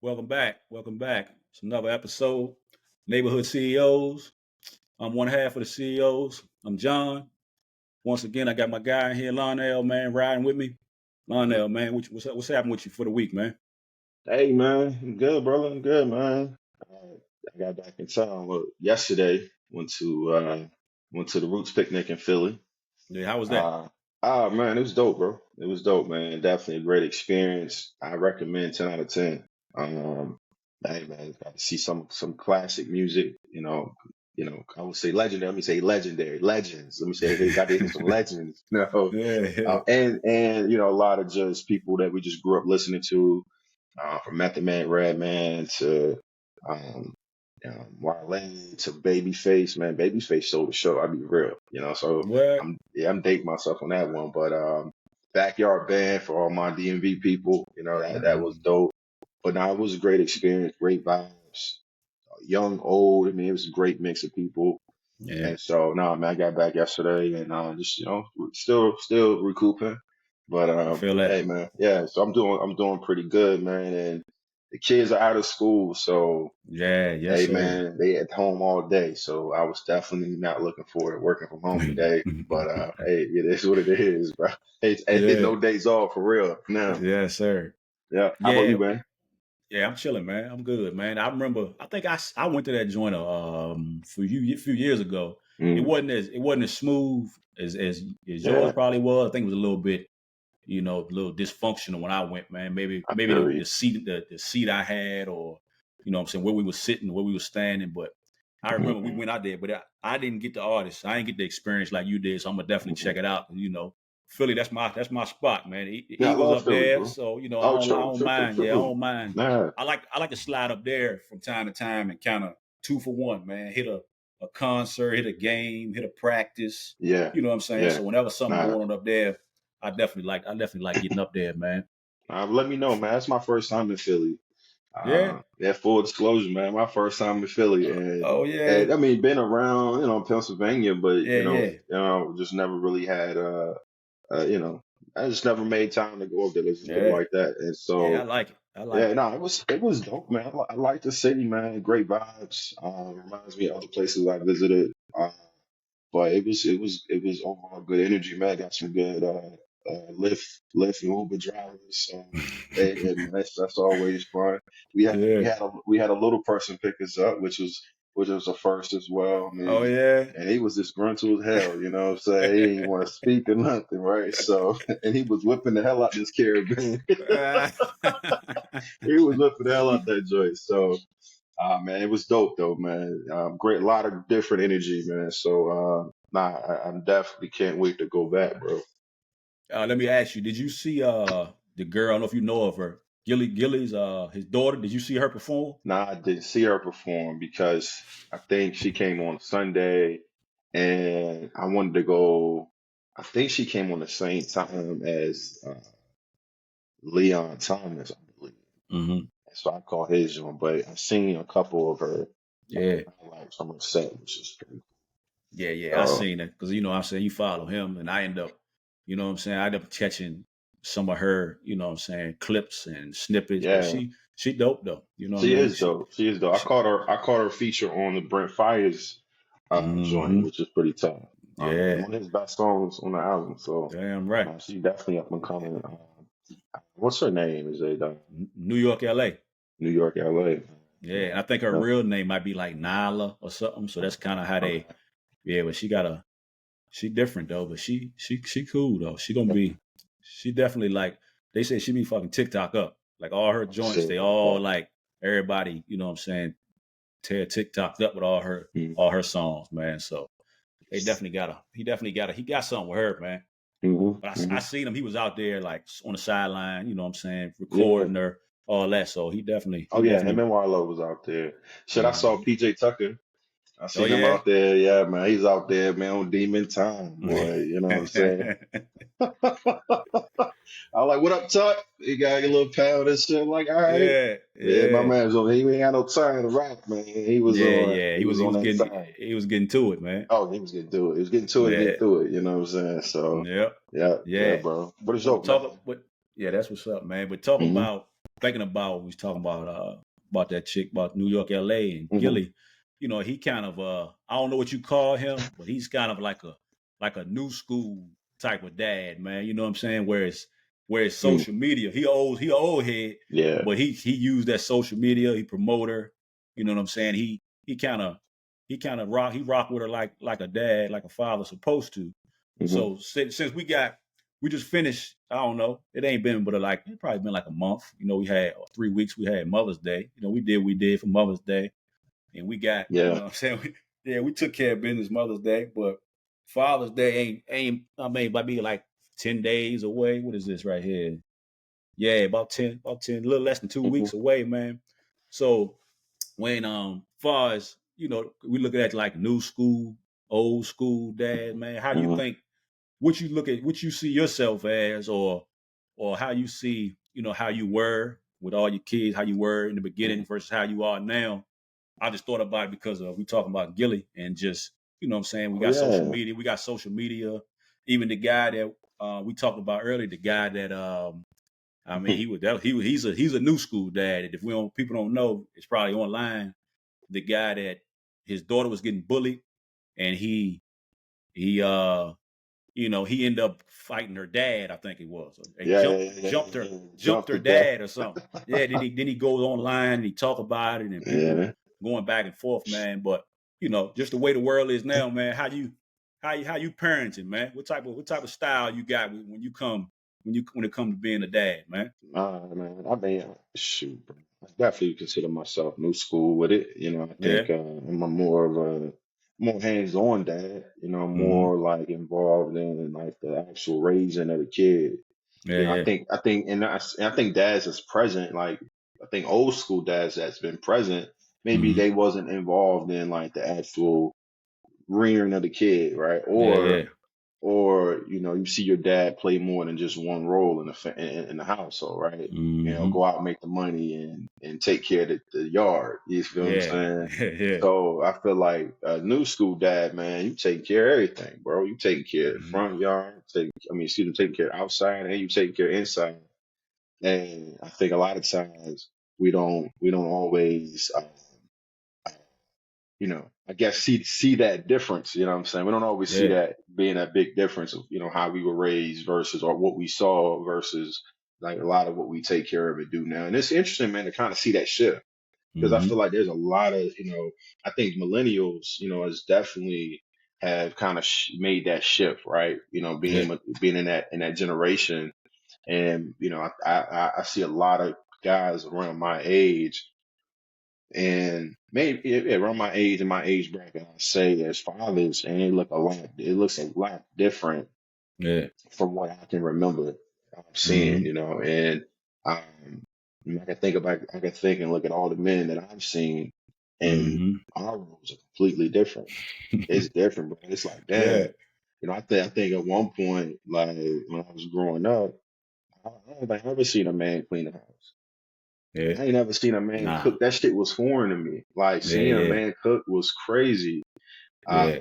Welcome back. Welcome back. It's another episode. Neighborhood CEOs. I'm one half of the CEOs. I'm John. Once again, I got my guy in here, Lonnell, man, riding with me. Lonnell, man, what's happening with you for the week, man? Hey man, I'm good, brother. I'm good, man. I got back in town yesterday. Went to the Roots picnic in Philly. Yeah, how was that? Uh, man, it was dope, bro. It was dope, man. Definitely a great experience. I recommend 10 out of 10. Um, hey man, got to see some classic music. I would say legendary. Let me say legendary legends. Let me say hey, got to hear some legends. Yeah, And a lot of just people that we just grew up listening to from Method Man, Redman to um, Wale to Babyface. Man, Babyface stole the show. I'll be real, So what? I'm dating myself on that one, but backyard band for all my DMV people. That was Mhm. dope. But now it was a great experience, great vibes, young, old. I mean, it was a great mix of people. Yeah, And so, no, man, I got back yesterday and just, still recouping. But I feel that. hey, man, yeah. So I'm doing pretty good, man. And the kids are out of school, so Yeah, yes, hey, sir. man, they at home all day. So I was definitely not looking forward to working from home today. But hey, it is what it is, bro. It's Yeah, no days off for real. Now, yes, sir. yeah. How about Yeah, you, man? yeah, I'm chilling, man. I'm good, man. I remember. I think I went to that joint for a few years ago. Mm, It wasn't as smooth as yours yeah, probably was. I think it was a little bit, a little dysfunctional when I went, man. I Maybe feel the you. seat I had, or what I'm saying, where we were sitting, where we were standing. But I remember we Hmm. went out there, but I didn't get the artist. I didn't get the experience like you did. So I'm gonna definitely check Hmm. it out. Philly, that's my spot, man. The Yeah, I Eagles love up Philly, there, bro. so Oh, I true, don't true, true, mind. Yeah, I true. don't mind. Nah. I like to slide up there from time to time and kind of two for one, man. Hit a concert, hit a game, hit a practice. Yeah, You know what I'm saying? yeah. So whenever something Nah, going on up there, I definitely like getting up there, man. let me know, man. That's my first time in Philly. Yeah. Yeah, full disclosure, man. My first time in Philly, Oh yeah. and I mean, been around, Pennsylvania, but Yeah, yeah. just never really had, uh, you know, I just never made time to go up there. Let's just put it Yeah. like that. And Yeah, I so, like it. I like yeah, it. no, it was dope, man. I like the city, man. Great vibes. Reminds me of other places I visited. But it was overall good energy, man. Got some good Lyft and Uber drivers. So hey, man, that's always fun. We had we Yeah. had a we had a little person pick us up, which was a first as well. I Oh mean, yeah. and he was disgruntled as hell, what I'm saying? He didn't want to speak or nothing, right? So and he was whipping the hell out this caravan. He was whipping the hell out that joint. So man, it was dope though, man. Great, a lot of different energy, man. So, nah, I definitely can't wait to go back, bro. Let me ask you, did you see the girl, I don't know if you know of her, Gilly's his daughter, did you see her perform? Nah, I didn't see her perform because I think she came on Sunday, and I wanted to go. I think she came on the same time as Leon Thomas, I believe. Mm-hmm. So I caught his one, but I've seen a couple of her Yeah. highlights from her set, which is pretty Yeah, yeah, I cool. seen it because I'm saying you follow him, and I end up, I end up catching some of her, I'm saying, clips and snippets. But Yeah, she dope though, you know what I she mean? is dope. She is dope. She I caught her feature on the Brent Fires joint, hmm which is pretty tough. yeah, One of his best songs on the album. So damn right. man, she definitely up and coming. What's her name? Is it New York, LA. New York, LA? Yeah, and I think her Yeah. real name might be like Nyla or something. So that's kind of how they. Okay. Yeah, but she different though. But she cool though. She definitely like they say she be fucking TikTok up. Like all her Oh, joints, shit. they all Okay. like everybody. You know what I'm saying? Tear TikToks up with Mm-hmm. all her songs, man. So he got something with her, man. But I Mm-hmm. seen him. He was out there like on the sideline. You know what I'm saying? Yeah. Recording her, all that. So Oh yeah, him and Warlow was out there. Shit, I saw Mhm. PJ Tucker. I Oh seen him yeah. out there. Yeah, man, he's out there, man, on Demon Time, boy. You know what I'm saying? I like, what up, Tuck? He got a little pound and shit. I'm like, all right. Yeah, Yeah, my yeah, man's on. He ain't had no time to rap, man. He was yeah, on. yeah. He was on that time. He was getting to it, man. Oh, he was getting to it. He was getting to it to Yeah, get through it. You know what I'm saying? So, yep, yeah, yeah, yeah. bro. What is up, man? But yeah, that's what's up, man. But talk Hmm. about thinking about we was talking about that chick about New York, LA, and Hmm. Gilly. You know, he kind of I don't know what you call him, but he's kind of like a new school type of dad, man. You know what I'm saying? Whereas Mm. social media, he a old head, Yeah. but he used that social media, he promote her. You know what I'm saying? He kind of he rock with her like a dad, like a father supposed to. Hmm. So since we just finished, I don't know, it ain't been but like it probably been like a month. You know, we had 3 weeks. We had Mother's Day. You know, we did for Mother's Day, and we got you Yeah. know what I'm saying we took care of business Mother's Day, but Father's Day ain't I mean might be like 10 days away. What is this right here? Yeah, about 10, a little less than two Hmm. weeks away, man. So when far as you know, we look at like new school, old school dad, man. How do you Hmm. think what you look at what you see yourself as or how you see, you know, how you were with all your kids, how you were in the beginning versus how you are now. I just thought about it because we talking about Gilly and just, you know what I'm saying, Oh yeah. we got social media, even the guy that we talked about earlier, the guy that I mean, he's a new school dad. If we don't people don't know, it's probably online. The guy that his daughter was getting bullied, and he you know he ended up fighting her dad. I think it was, and Yeah. Yeah. Yeah. Yeah. jumped Jumped her to death. dad or something. Yeah, then he goes online and he talk about it, and people Yeah. going back and forth, man. But you know, just the way the world is now, man. How you parenting, man? What type of style you got when it comes to being a dad, man? Man, I mean, shoot, bro. I definitely consider myself new school with it. You know, I Yeah. think I'm a more of a more hands-on dad. You know, Mm-hmm. more like involved in like the actual raising of the kid. Yeah. You know, Yeah. and I think dads is present. Like, I think old school dads that's been present. Maybe Mm-hmm. they wasn't involved in like the actual rearing of the kid, right? Yeah. Yeah. Or you know you see your dad play more than just one role in in the household, right? You know, Mm-hmm. go out and make the money and take care of the yard. You feel what I'm Yeah. saying? Yeah. So I feel like a new school dad, man, you take care of everything, bro. You take care of the Mm-hmm. front yard, excuse me, taking care of outside, and you take care of inside. And I think a lot of times we don't always I guess see that difference. You know what I'm saying? We don't always see Yeah. that being a big difference of how we were raised versus or what we saw versus like a lot of what we take care of and do now. And it's interesting, man, to kind of see that shift because I feel Mm-hmm. like there's a lot of I think millennials, has definitely have kind of made that shift, right? Yeah. Being in that generation, and I see a lot of guys around my age and maybe around my age and my age bracket, I say as fathers, and it looks a lot different Yeah. from what I can remember seeing, Mm-hmm. and I can think and look at all the men that I've seen, and Mm-hmm. our roles are completely different. It's different, bro. It's like, Yeah. damn, I think at one point, like when I was growing up, I don't think I ever seen a man clean the house. Yeah. I ain't never seen a man Nah. cook. That shit was foreign to me. Like Yeah. seeing a Yeah. man cook was crazy. Yeah.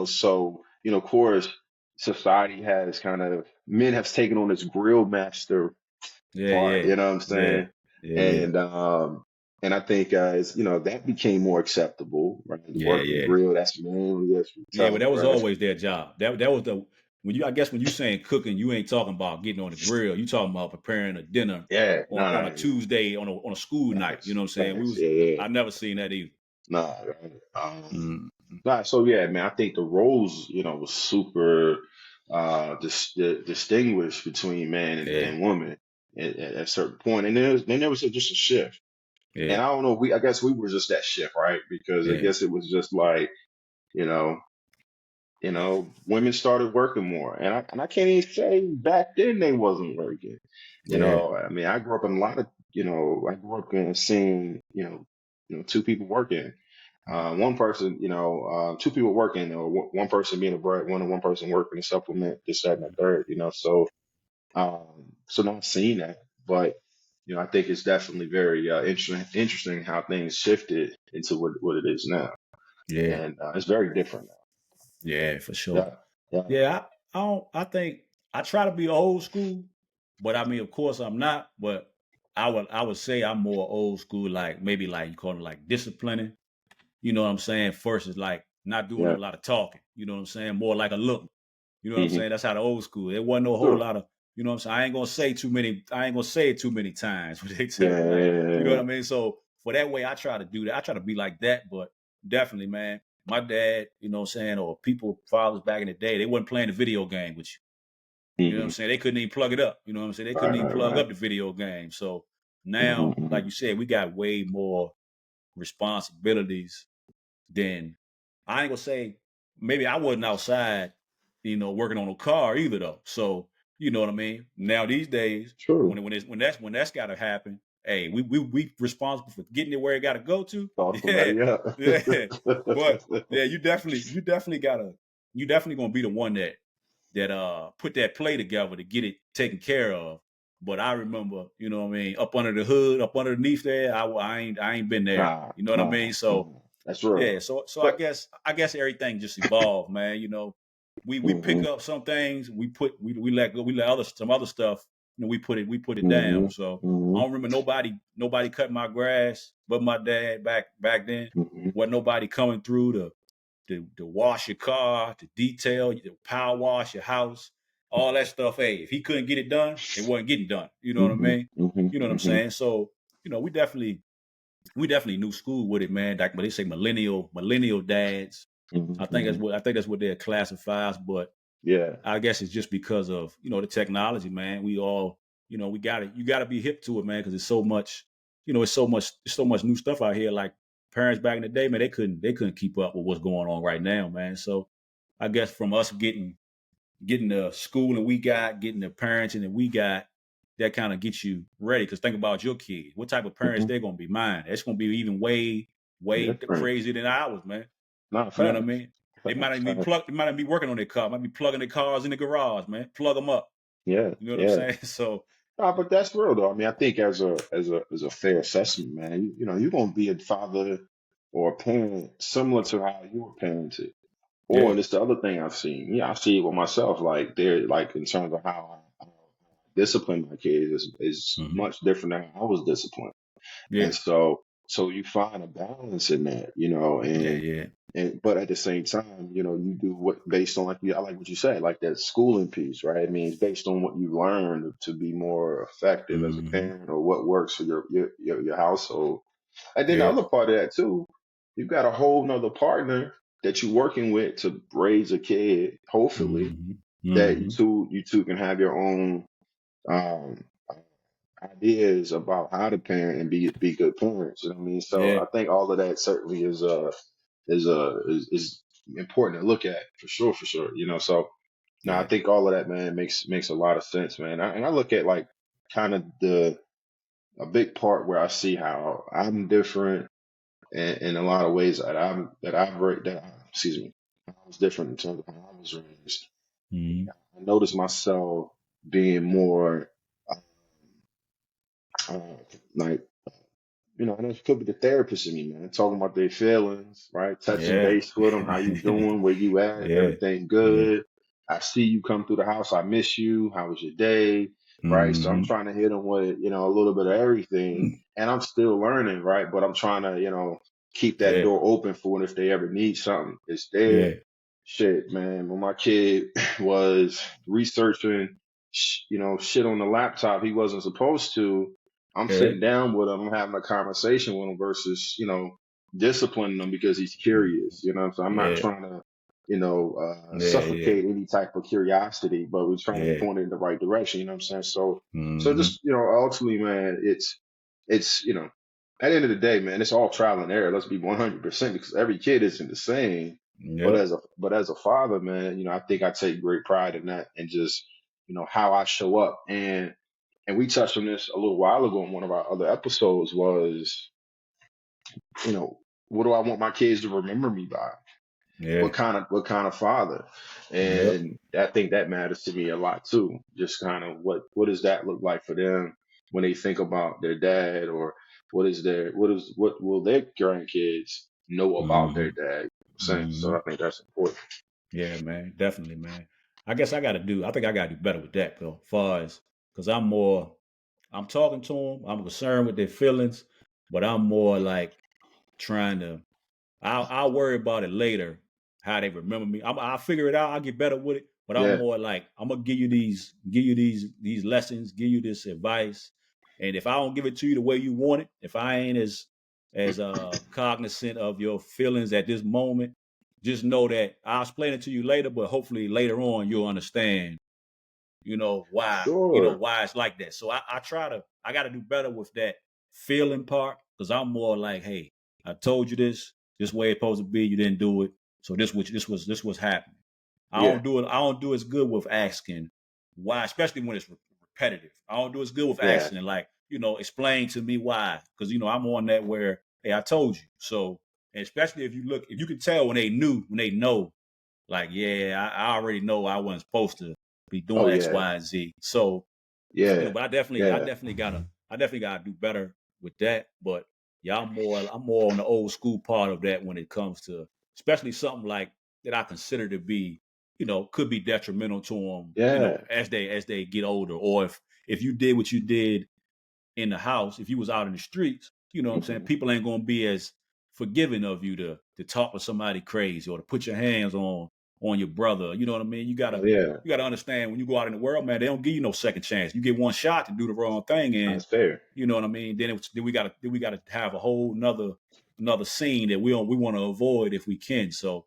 So of course, society has kind of men have taken on this grill master Yeah. part. Yeah. You know what I'm Yeah. saying? Yeah. Yeah. And I think that became more acceptable, right? To Yeah. work the Yeah. grill, that's manly, that's Yeah. But tough, that was right? That's always their job. That was the when you I guess when you saying cooking, you ain't talking about getting on the grill. You talking about preparing a dinner yeah, on nah, a Tuesday on a school night. You facts, know what I'm saying? facts, yeah, yeah, I never seen that either. nah, right. Mm, Nah, so yeah, man, I think the roles, was super distinguished between man yeah. and woman at a certain point, and then there was just a shift. Yeah. And I don't know, I guess we were just that shift, right? Because I Yeah. guess it was just like, you know, women started working more, and I can't even say back then they wasn't working. Yeah. I mean, I grew up in a lot of, I grew up in seeing, two people working, one person, two people working, or one person being a breadwinner, one person working to supplement this, that, and the third. So not seeing that, but I think it's definitely very interesting how things shifted into what it is now, Yeah. and it's very different Yeah. For now. sure. Yeah, yeah. Yeah. I think I try to be old school, but I mean, of course, I'm not. But I would say I'm more old school, like maybe like you call it like disciplining. You know what I'm saying? First is like not doing a Yeah. lot of talking. You know what I'm saying? More like a look. You know what I'm Hmm. saying? That's how the old school. It wasn't no whole Sure. lot of, you know what I'm saying? I ain't gonna say too many, I ain't gonna say it too many times when they tell me, like, you know what Yeah. I mean? So for that way, I try to do that. I try to be like that, but definitely, man, my dad, you know what I'm saying, or people, fathers back in the day, they wasn't playing the video game with you. You know what I'm Hmm. saying? They couldn't even plug it up. You know what I'm saying? They couldn't Right, even right, plug right. up the video game. So Hmm. now, Hmm. like you said, we got way more responsibilities then I ain't gonna say maybe I wasn't outside, working on a car either though. So you know what I mean. Now these days, True. when that's got to happen, hey, we responsible for getting it where it got to go to. Thought Yeah, somebody up. yeah. But yeah, you definitely gonna be the one that put that play together to get it taken care of. But I remember, you know what I mean, up under the hood, up underneath there, I ain't been there. Nah, You know what I nah, mean? So nah. That's real. yeah, so I But guess everything just evolved, man. We pick hmm. up some things, we let go, we let some other stuff, we put it Hmm. down. So I Hmm. don't remember nobody cut my grass but my dad back then. Hmm. Wasn't nobody coming through to wash your car, to detail, to power wash your house, all that stuff. Hey, if he couldn't get it done, it wasn't getting done. You know what I Hmm. mean? Hmm. You know what I'm Hmm. saying? So, we definitely knew school with it, man. Like when they say millennial dads, Hmm. I think that's what they're classified as. But Yeah. I guess it's just because of the technology, man. We all we got to you got to be hip to it, man, because it's so much, it's so much new stuff out here. Like parents back in the day, man, they couldn't keep up with what's going on right now, man. So I guess from us getting the schooling we got, getting the parenting that we got, that kind of gets you ready. Because think about your kids. What type of parents Hmm. they're gonna be? Mine. It's gonna be even way Different. crazier than ours, man. Not You know what I facts. mean? They might Facts. not be Facts. plugged. They might not be working on their car. Might be plugging their cars in the garage, man. Plug them up. Yeah. You know what I'm Yeah. saying? So No, but that's real though. I mean, I think as a fair assessment, man, you're gonna be a father or a parent similar to how you were parented. Or yeah. and it's the other thing I've seen. Yeah, I see it with myself. Like they're like in terms of how I discipline my kids is Hmm. much different than how I was disciplined. Yeah. And so you find a balance in that, Yeah. and Yeah. but at the same time, you do what based on I like what you said, like that schooling piece, right? I mean, it's based on what you learned to be more effective as a Hmm. parent or what works for your household. And then the Yeah. other part of that too, you've got a whole nother partner that you're working with to raise a kid, hopefully, Hmm. that Hmm. you two can have your own um ideas about how to parent and be good parents. You know what I mean? So Yeah. I think all of that certainly is important to look at for sure, for sure. So now I Yeah. think all of that, man, makes a lot of sense, man. And I look at like kind of the a big part where I see how I'm different in a lot of ways excuse me, I was different in terms of how I was raised. Hmm. I noticed myself being more uh, uh, like and it could be the therapist in me, man, talking about their feelings, right? Touching Yeah. base with them, how you doing, where you at, Yeah. everything Yeah. good. I see you come through the house. I miss you. How was your day, right? So I'm Hmm. trying to hit them with, a little bit of everything, and I'm still learning, right? But I'm trying to, keep that Yeah. door open for when if they ever need something, it's there. Yeah. Shit, man. When my kid was researching, shit on the laptop he wasn't supposed to, I'm Yeah. sitting down with him, I'm having a conversation with him versus, disciplining him because he's curious. So I'm not Yeah. trying to, Yeah. Yeah. suffocate any type of curiosity, but we're trying to Yeah. point it in the right direction. You know what I'm saying? So Hmm. just, ultimately, man, it's, at the end of the day, man, it's all trial and error. Let's be 100% because every kid isn't the same. But Yep. as a father, man, I think I take great pride in that and just, how I show up. And we touched on this a little while ago in one of our other episodes was, you know, what do I want my kids to remember me by? Yeah. What kind of father? Yep. And I think that matters to me a lot too. Just kind of what does that look like for them when they think about their dad, or what will their grandkids know about their Hmm. dad? You know what I'm saying? So Hmm. I think that's important. Yeah, man. Definitely, man. I think I gotta do better with that though, far as because I'm more. I'm talking to them. I'm concerned with their feelings, but I'm more like trying to. I'll worry about it later, how they remember me. I'll figure it out. I'll get better with it. But I'm Yeah, more like I'm gonna give you these lessons, give you this advice, and if I don't give it to you the way you want it, if I ain't as cognizant of your feelings at this moment, just know that I'll explain it to you later. But hopefully later on you'll understand sure. why it's like that. So I got to do better with that feeling part because I'm more like, hey, I told you this way it's supposed to be. You didn't do it. So this was happening. Yeah, I don't do as good with asking why, especially when it's repetitive. I don't do as good with yeah, asking and like, explain to me why. Because I'm on that where, hey, I told you. So, and especially if you can tell when they know, like, yeah, I already know I wasn't supposed to be oh doing X, yeah, Y, and Z. So, yeah, but yeah, I definitely gotta do better with that. But yeah, I'm more on the old school part of that when it comes to especially something like that I consider to be, could be detrimental to them, yeah, as they get older, or if you did what you did in the house, if you was out in the streets, you know what I'm saying, hmm, people ain't gonna be as forgiving of you to talk to somebody crazy or to put your hands on your brother. You know what I mean? You oh gotta yeah, you gotta understand when you go out in the world, man, they don't give you no second chance. You get one shot to do the wrong thing, and that's fair. you know what I mean. Then we gotta have a whole another scene that we want to avoid if we can. So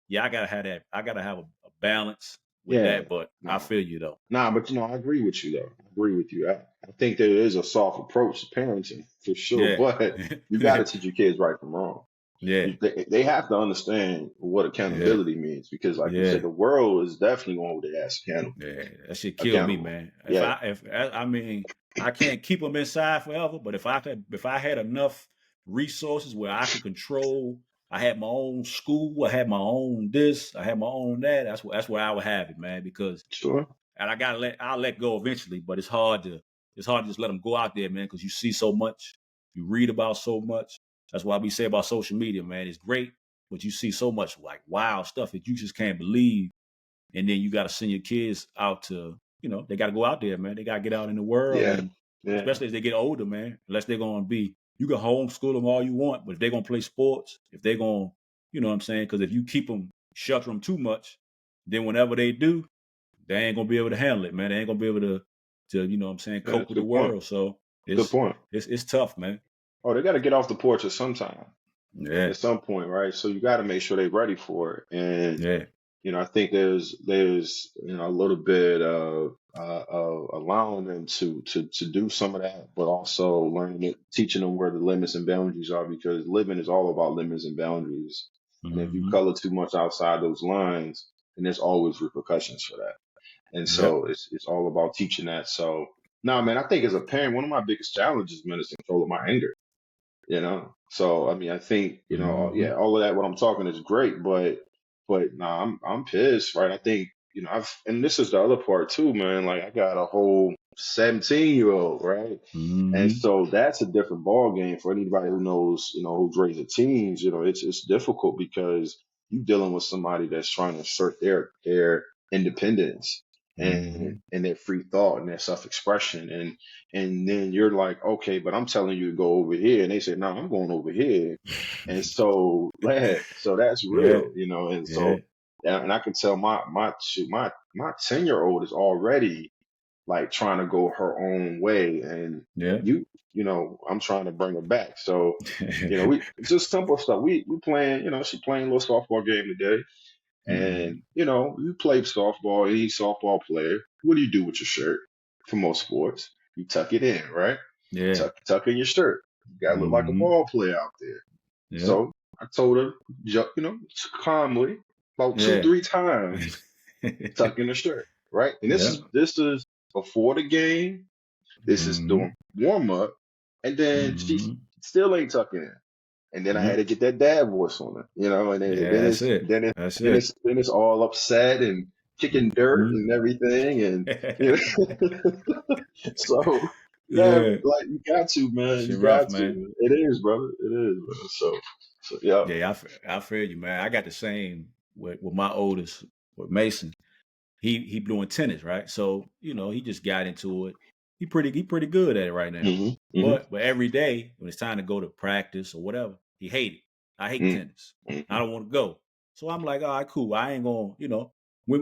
yeah, I gotta have that. I gotta have a balance with Yeah, that. But I nah, feel you though. nah, but I agree with you though. I agree with you. I think there is a soft approach to parenting for sure, Yeah, but you got to teach your kids right from wrong. yeah, They have to understand what yeah, accountability means because, like you yeah. said, the world is definitely going over their ass Yeah, that shit killed me, accountable. man. Yeah, I mean, I can't keep them inside forever, but if I had enough resources where I could control, I had my own school, I had my own this, I had my own that. That's where I would have it, man. Because sure. and I'll let go eventually, but it's hard to just let them go out there, man, because you see so much, you read about so much. That's why we say about social media, man. It's great, but you see so much like wild stuff that you just can't believe, and then you got to send your kids out to, they got to go out there, man. They got to get out in the world, Yeah, and yeah, especially as they get older, man. Unless they're going to be, you can homeschool them all you want, but if they're going to play sports, if they're going, you know what I'm saying? Because if you keep them, shelter them too much, then whenever they do, they ain't gonna be able to handle it, man. They ain't gonna be able to you know what I'm saying, yeah. cope That's a with the good point. world. So Good it's point. it's tough, man. Oh, they got to get off the porch at some time, Yeah, at some point, right? So you got to make sure they're ready for it. And yeah. I think there's a little bit of allowing them to do some of that, but also learning it, teaching them where the limits and boundaries are, because living is all about limits and boundaries. And if you Mm-hmm. color too much outside those lines, then there's always repercussions for that. And Yep. so it's all about teaching that. So, no, man, I think as a parent, one of my biggest challenges, man, is controlling my anger. So I mean, I think, Mm-hmm. yeah, all of that, what I'm talking is great, but nah, I'm pissed, right? I think, and this is the other part too, man. Like, I got a whole 17-year-old, right? And Mm-hmm. so that's a different ball game for anybody who knows, who's raising teens. It's difficult because you dealing with somebody that's trying to assert their independence and Mm-hmm. their free thought and their self-expression, and then you're like, okay, but I'm telling you to go over here, and they say, no, I'm going over here. And so, so that's Yeah. real, and Yeah. so, and I can tell my 10-year-old is already like trying to go her own way, and Yeah. I'm trying to bring her back. So, we just simple stuff. We playing, she playing a little softball game today, Mm-hmm. and you play softball, any softball player. What do you do with your shirt? For most sports, you tuck it in, right? Yeah. Tuck in your shirt. You gotta look like a Mm-hmm. ball player out there. Yep. So I told her, calmly, about two, Yeah. three times, tuck in the shirt, right? And this Yeah. is this is before the game. This is Mm-hmm. doing warm up, and then she Mm-hmm. still ain't tucking in. And then I had Yep. to get that dad voice on her, and Yeah, that's it. That's it. then it's all upset and kicking dirt Mm-hmm. and everything, and you know, so yeah, Yeah. like you got to, man, you Shit rough, got man. to. It is, brother, it is, brother. So yeah, Yeah, I feel you, man. I got the same with my oldest, with Mason. He doing tennis, right? So he just got into it. he pretty good at it right now. Hmm. Hmm. But every day when it's time to go to practice or whatever, he hate it. I hate Hmm. tennis. I Hmm. don't want to go. So I'm like, all right, cool. I ain't gonna,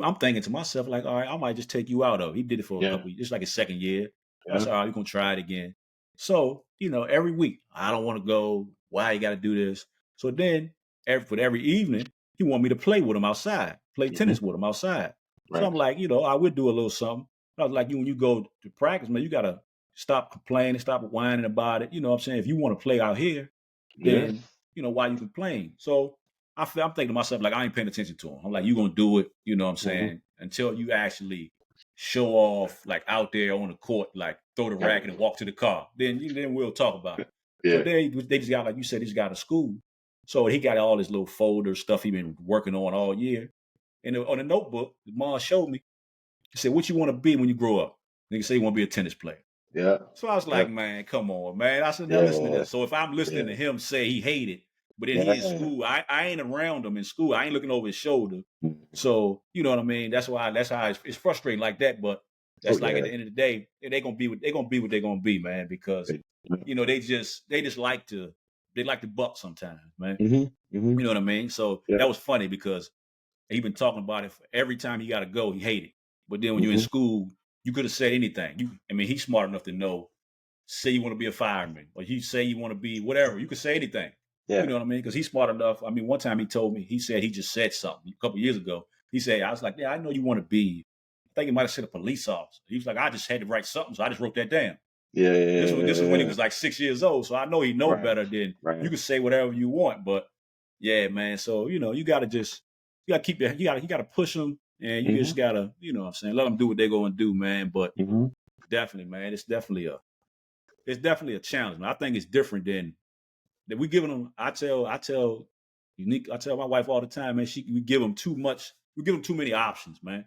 I'm thinking to myself, like, all right, I might just take you out of it. He did it for a Yeah. couple, it's like his second year. I Yeah. said, all right, we're gonna try it again. So, every week, I don't want to go. Why you gotta do this? So then every evening, he want me to play with him outside, play Hmm. tennis with him outside. So Right. I'm like, I would do a little something. I was like, when you go to practice, man, you gotta stop complaining, stop whining about it. You know what I'm saying? If you want to play out here, Yeah. then why you complain? So I'm thinking to myself, like, I ain't paying attention to him. I'm like, you gonna do it, you know what I'm Hmm. saying, until you actually show off, like, out there on the court, like throw the Right. racket and walk to the car. Then we'll talk about it. So Yeah. they just got, like you said, he just got to school. So he got all this little folder stuff he been working on all year. And on the notebook, the mom showed me. He said, "What you want to be when you grow up?" Nigga say you want to be a tennis player. Yeah. So I was Yeah. like, man, come on, man. I said, now listen to Yeah. this. So if I'm listening Yeah. to him say he hated, but then he in Yeah. school, I ain't around him in school. I ain't looking over his shoulder. Mhm. So you know what I mean. That's how it's frustrating like that. But Oh that's like at yeah. the end of the day, they gonna be what they're gonna be, man. Because they like to buck sometimes, man. Mm-hmm. Hmm. You know what I mean. So Yeah. that was funny because he been talking about it for every time he got to go. He hated. But then when you're in Hmm. school, you could have said anything. He's smart enough to know. Say you want to be a fireman, or you say you want to be whatever. You could say anything. You Yeah. know what I mean? Because he's smart enough. One time he told me, he said he just said something a couple years ago. He said, I was like, yeah, I know you want to be. I think he might have said a police officer. He was like, I just had to write something, so I just wrote that down. Yeah. Yeah. This was Yeah. when he Yeah. was like 6 years old, so I know he know Right. better than you Right. can say whatever you want. But yeah, man. So you gotta keep that. You gotta push them, and you Hmm. just gotta, what I'm saying, let them do what they're going to do, man. But Hmm. definitely, man, it's definitely a challenge, man. I think it's different than that. We giving them. I tell my wife all the time, man. We give them too much. We give them too many options, man.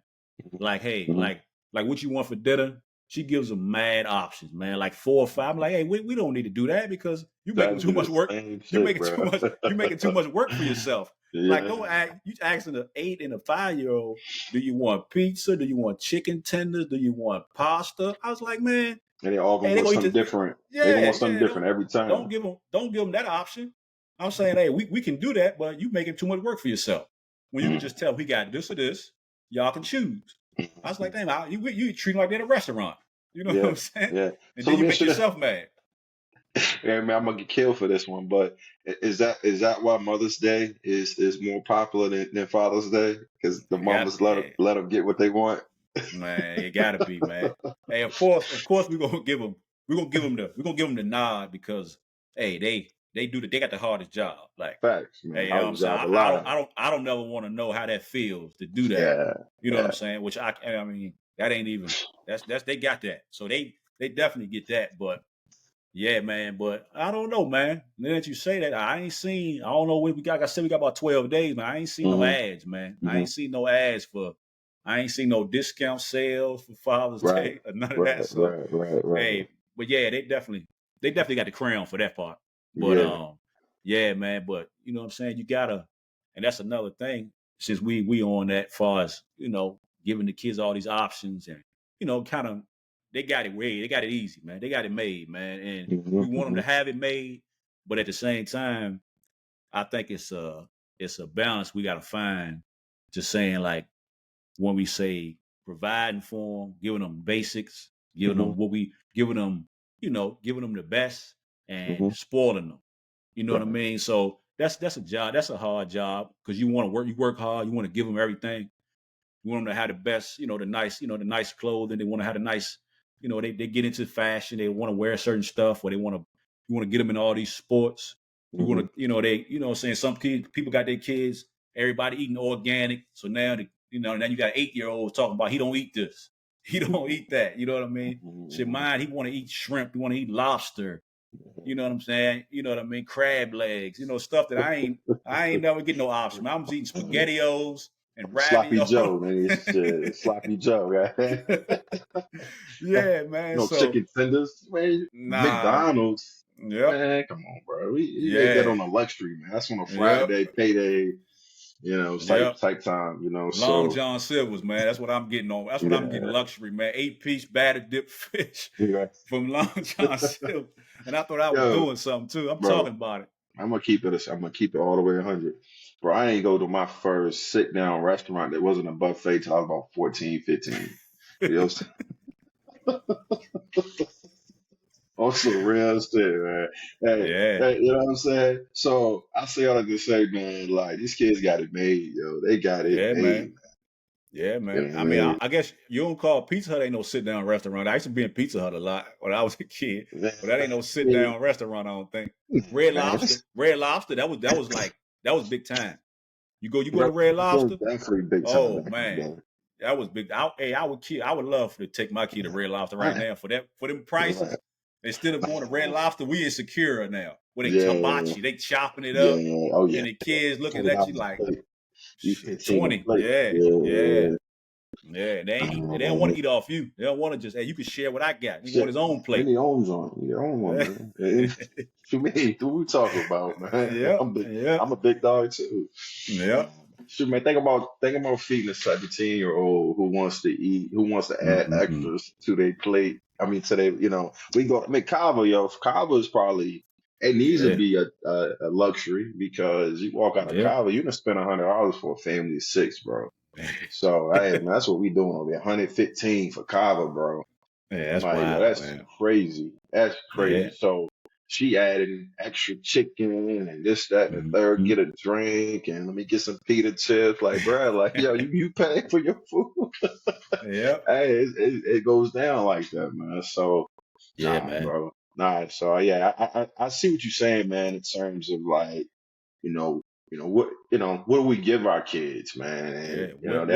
Like, hey, Hmm. like what you want for dinner. She gives them mad options, man. Like 4 or 5. I'm like, hey, we don't need to do that because you Try making to too do the much work. same You shit, making too bro. much. You making too much work for yourself. Like, Yeah. don't ask. You asking an 8 and a 5-year-old. Do you want pizza? Do you want chicken tenders? Do you want pasta? I was like, man, And they all gonna hey, they want gonna eat something this. different. They gonna Yeah, want something yeah. different every Don't time. give them that option. I'm saying, hey, we can do that, but you making too much work for yourself. When you can Mm. just tell we got this or this, y'all can choose. I was like, damn, you treat them like they're at a restaurant. You know what Yeah. I'm saying? Yeah. And So then let you me make ask you this. yourself mad. Yeah, man, I'm gonna get killed for this one, but is that why Mother's Day is more popular than Father's Day? Because the It got mamas yeah, let them get what they want. man. It gotta be, man. Hey, of course, we're gonna give them the nod because hey, they got the hardest job. Like, Facts, man. hey, I'm Hardest saying job alive. I don't never want to know how that feels to do that. Yeah. You know what I'm Yeah. saying? Which that ain't even that's they got that. So they definitely get that. But yeah, man. But I don't know, man. Now that you say that, I ain't seen. I don't know what we got. Like I said, we got about 12 days, man. I ain't seen no Hmm. ads, man. I Hmm. ain't seen no ads for. I ain't seen no discount sales for Father's Right. Day or none of that. Right. So Right. Right. Right. hey, but yeah, they definitely got the crown for that part. But Yeah. yeah, man. But you know what I'm saying? You gotta, and that's another thing. Since we on that far as giving the kids all these options and kind of they got it easy, man. They got it made, man, and Hmm. we want them Hmm. to have it made. But at the same time, I think it's a balance we got to find. Just saying, like, when we say providing for them, giving them basics, giving Hmm. them giving them the best and Hmm. spoiling them. You know what I Right. mean? So that's a job. That's a hard job because you want to work. You work hard. You want to give them everything. You want them to have the best, the nice clothing. They want to have the nice, they get into fashion. They want to wear certain stuff, or you want to get them in all these sports. You Hmm. want to, what I'm saying, some people got their kids, everybody eating organic. So now, now you got 8-year-olds talking about he don't eat this, he don't Hmm. eat that. You know what I mean? Shit, Hmm. mine, he want to eat shrimp, he want to eat lobster. You know what I'm saying? You know what I mean? Crab legs, stuff that I ain't never get no option. I'm just eating SpaghettiOs and Sloppy ravioli. Joe, man. It's Sloppy Joe, right? Yeah, man. No So chicken tenders, man. nah, McDonald's, yep, man. Come on, bro. We ate that yeah, on a luxury, man. That's on a yep, Friday payday. Yep. type time, Long so John Silver's, man. That's what I'm getting on. That's what I'm getting yeah, luxury, man. 8-piece batter dip fish yeah. from Long John Silver. And I thought I was Yo, doing something too. I'm bro, talking about I'm gonna keep it all the way 100. Bro, I ain't go to my first sit down restaurant that wasn't a buffet till I was about 14, 15. You know, it. on some real shit, man. Hey, Yeah. hey, you know what I'm saying? So I say all I can say, man, like these kids got it made, yo. They got it Yeah, man. made. Yeah, You man. know what I I mean, I, mean? I guess you don't call Pizza Hut ain't no sit down restaurant. I used to be in Pizza Hut a lot when I was a kid, Man, but that ain't no sit man, down restaurant. I don't think. man, Red Lobster. That was like that was big time. You go to Red Red Lobster was Lobster. definitely big time Oh back in the man, day. that was big. I would love to take my kid to Red Lobster right Right, now for them right. prices. Instead of going to Red Lobster, we insecure now. Where they Yeah, hibachi, they chopping it up, yeah, oh yeah. and the kids looking at you $20 a like plate. You shit, 15 a 20. plate. Yeah, yeah. Yeah, Yeah, they ain't eat, they don't want yeah. to eat off you. They don't want to just, hey, you can share what I got. He want Shit, his own in plate. the own joint, your own one, Yeah, man. To me, what we talking about, man? yep, yep, I'm a big dog too. yep. Shoot, man, think about feeding a 17-year-old who wants to eat, who wants to add Mm-mm-mm. extras to their plate. I mean, to their, we go. I mean, Kava, yo, Kava is probably it needs to Yeah, be a luxury because you walk out of yeah. Kava, you can spend $100 for a family of six, bro. So, hey, man, that's what we doing over there. 115 for Kava, bro. Yeah, I'm that's like, yo, wild, that's man. crazy. That's crazy. Yeah. So she added extra chicken and this, that, and the third. Mm-hmm. Get a drink and let me get some pita chips. Like, bro, like, yo, you pay for your food. Yep. Hey, it goes down like that, man. So, Yeah, nah, man. bro, nah. So, yeah, I see what you're saying, man. In terms of like, you know, what do we give our kids, man? And Yeah.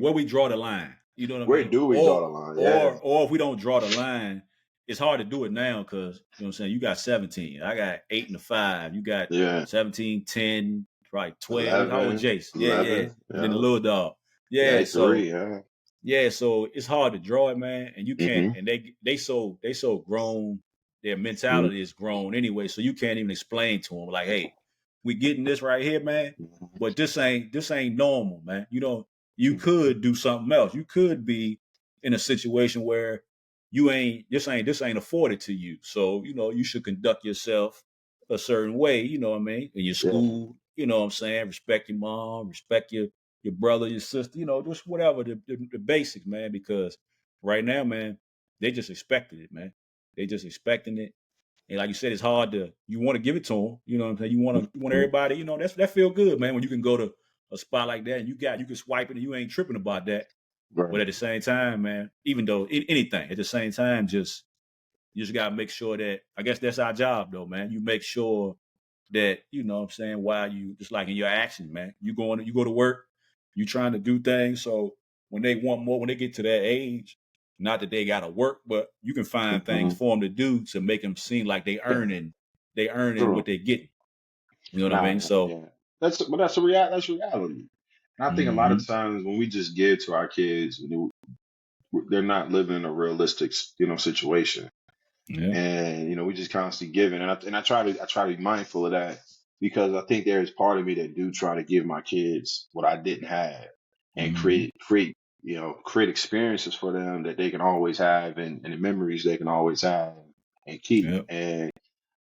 Where we draw the line. You know what I where mean? do we draw Or the line? Yeah, or if we don't draw the line, it's hard to do it now because you know what I'm saying. You got 17. I got 8 and a 5. You got yeah. 17, 10, probably 12. How old 11, Jace? Yeah, yeah. 11, And then the yeah. little dog. Yeah, Yeah. So 3, yeah. yeah, so it's hard to draw it, man, and you can't. Mm-hmm. And they so grown. Their Mm-hmm. mentality is grown anyway, so you can't even explain to them like, "Hey, we getting this right here, man, but this ain't normal, man. You Mm-hmm. could do something else. You could be in a situation where you ain't this ain't afforded to you. So you should conduct yourself a certain way. You know what I mean? In your Yeah. school, you know what I'm saying? Respect your mom, respect your brother, your sister, just whatever the basics, man. Because right now, man, they just expected it, man. They just expecting it, and like you said, it's hard to you want to give it to them. You know what I'm saying? You want Mm-hmm. everybody. That feel good, man. When you can go to a spot like that and you can swipe it and you ain't tripping about that. But Right. at the same time, man, even though anything, at the same time, you just gotta make sure that I guess that's our job though, man. You make sure that, what I'm saying, while you just like in your actions, man. You go to work, you trying to do things. So when they want more, when they get to that age, not that they gotta work, but you can find things Mm-hmm. for them to do to make them seem like Yeah. they earning what True. they getting. You know what I Nah, mean? So yeah. That's reality. And I think a lot of hmm times when we just give to our kids, they're not living in a realistic, situation. yeah. And we just constantly giving, and I try to be mindful of that because I think there is part of me that do try to give my kids what I didn't have, and hmm create experiences for them that they can always have, and the memories they can always have and keep. Yep. And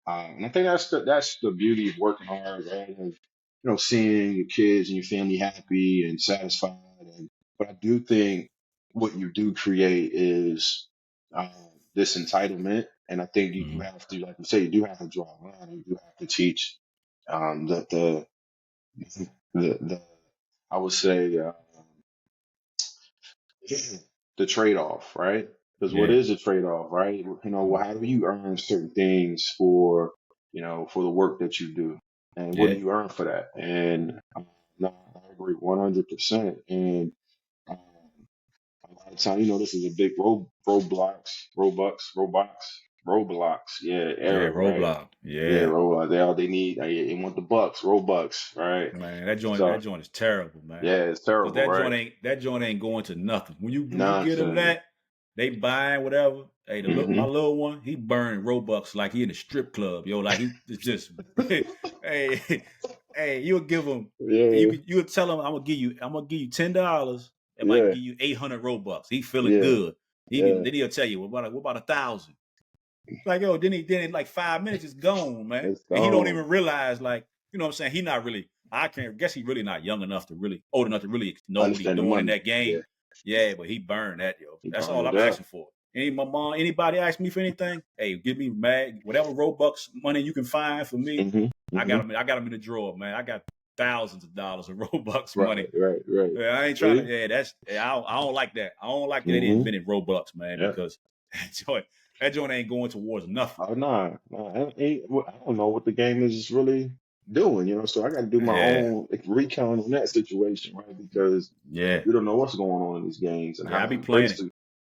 I think that's the beauty of working hard, right? Of seeing your kids and your family happy and satisfied. But I do think what you do create is um, this entitlement, and I think you do hmm have to, like you say, you do have to draw a line. You do have to teach the the I would say the trade off, right? Because what Yeah. is a trade off, right? How do you earn certain things for for the work that you do, and what do Yeah. you earn for that? And no, I agree 100%. And um, a lot of time, this is a big Roblox, yeah, Yeah. era, right? Roadblock. Yeah, Yeah. Roblox. They need, they want the bucks, Robux, right? Man, that joint is terrible, man. Yeah, it's Cause terrible, that right? joint ain't that joint ain't going to nothing. When you get them Nonsense. that, they buying whatever. Hey, my Hmm. little one, he burning Robux like he in a strip club, yo. Like he it's just, hey, hey, you'll give them. Yeah, You'll tell him I'm gonna give you $10. It might yeah, give you 800 Robux. He feeling yeah, good. yeah. Then he'll tell you what about 1,000? Like, yo, then in like 5 minutes it's gone, man. It's And he don't gone. even realize, like, you know what I'm saying? He not really, I can't guess he really not young enough to really old enough to really know what he Understand the doing in money. that game. Yeah, Yeah, but he burned that, yo. he That's burned all it I'm up. asking for. My mom, anybody ask me for anything, hey, give me mag, whatever Robux money you can find for me. Hmm. Hmm. I got them in the drawer, man. I got thousands of dollars of Robux Right, money. right, right. Yeah, I ain't trying to. See? Yeah, I don't like that. I don't like that they Hmm. invented Robux, man, Yeah. because that joint ain't going towards nothing. Oh, nah, nah. I don't know what the game is really doing, so I got to do my Yeah, own recount on that situation, right? Because yeah, you don't know what's going on in these games and yeah. how I be playing embrace it. the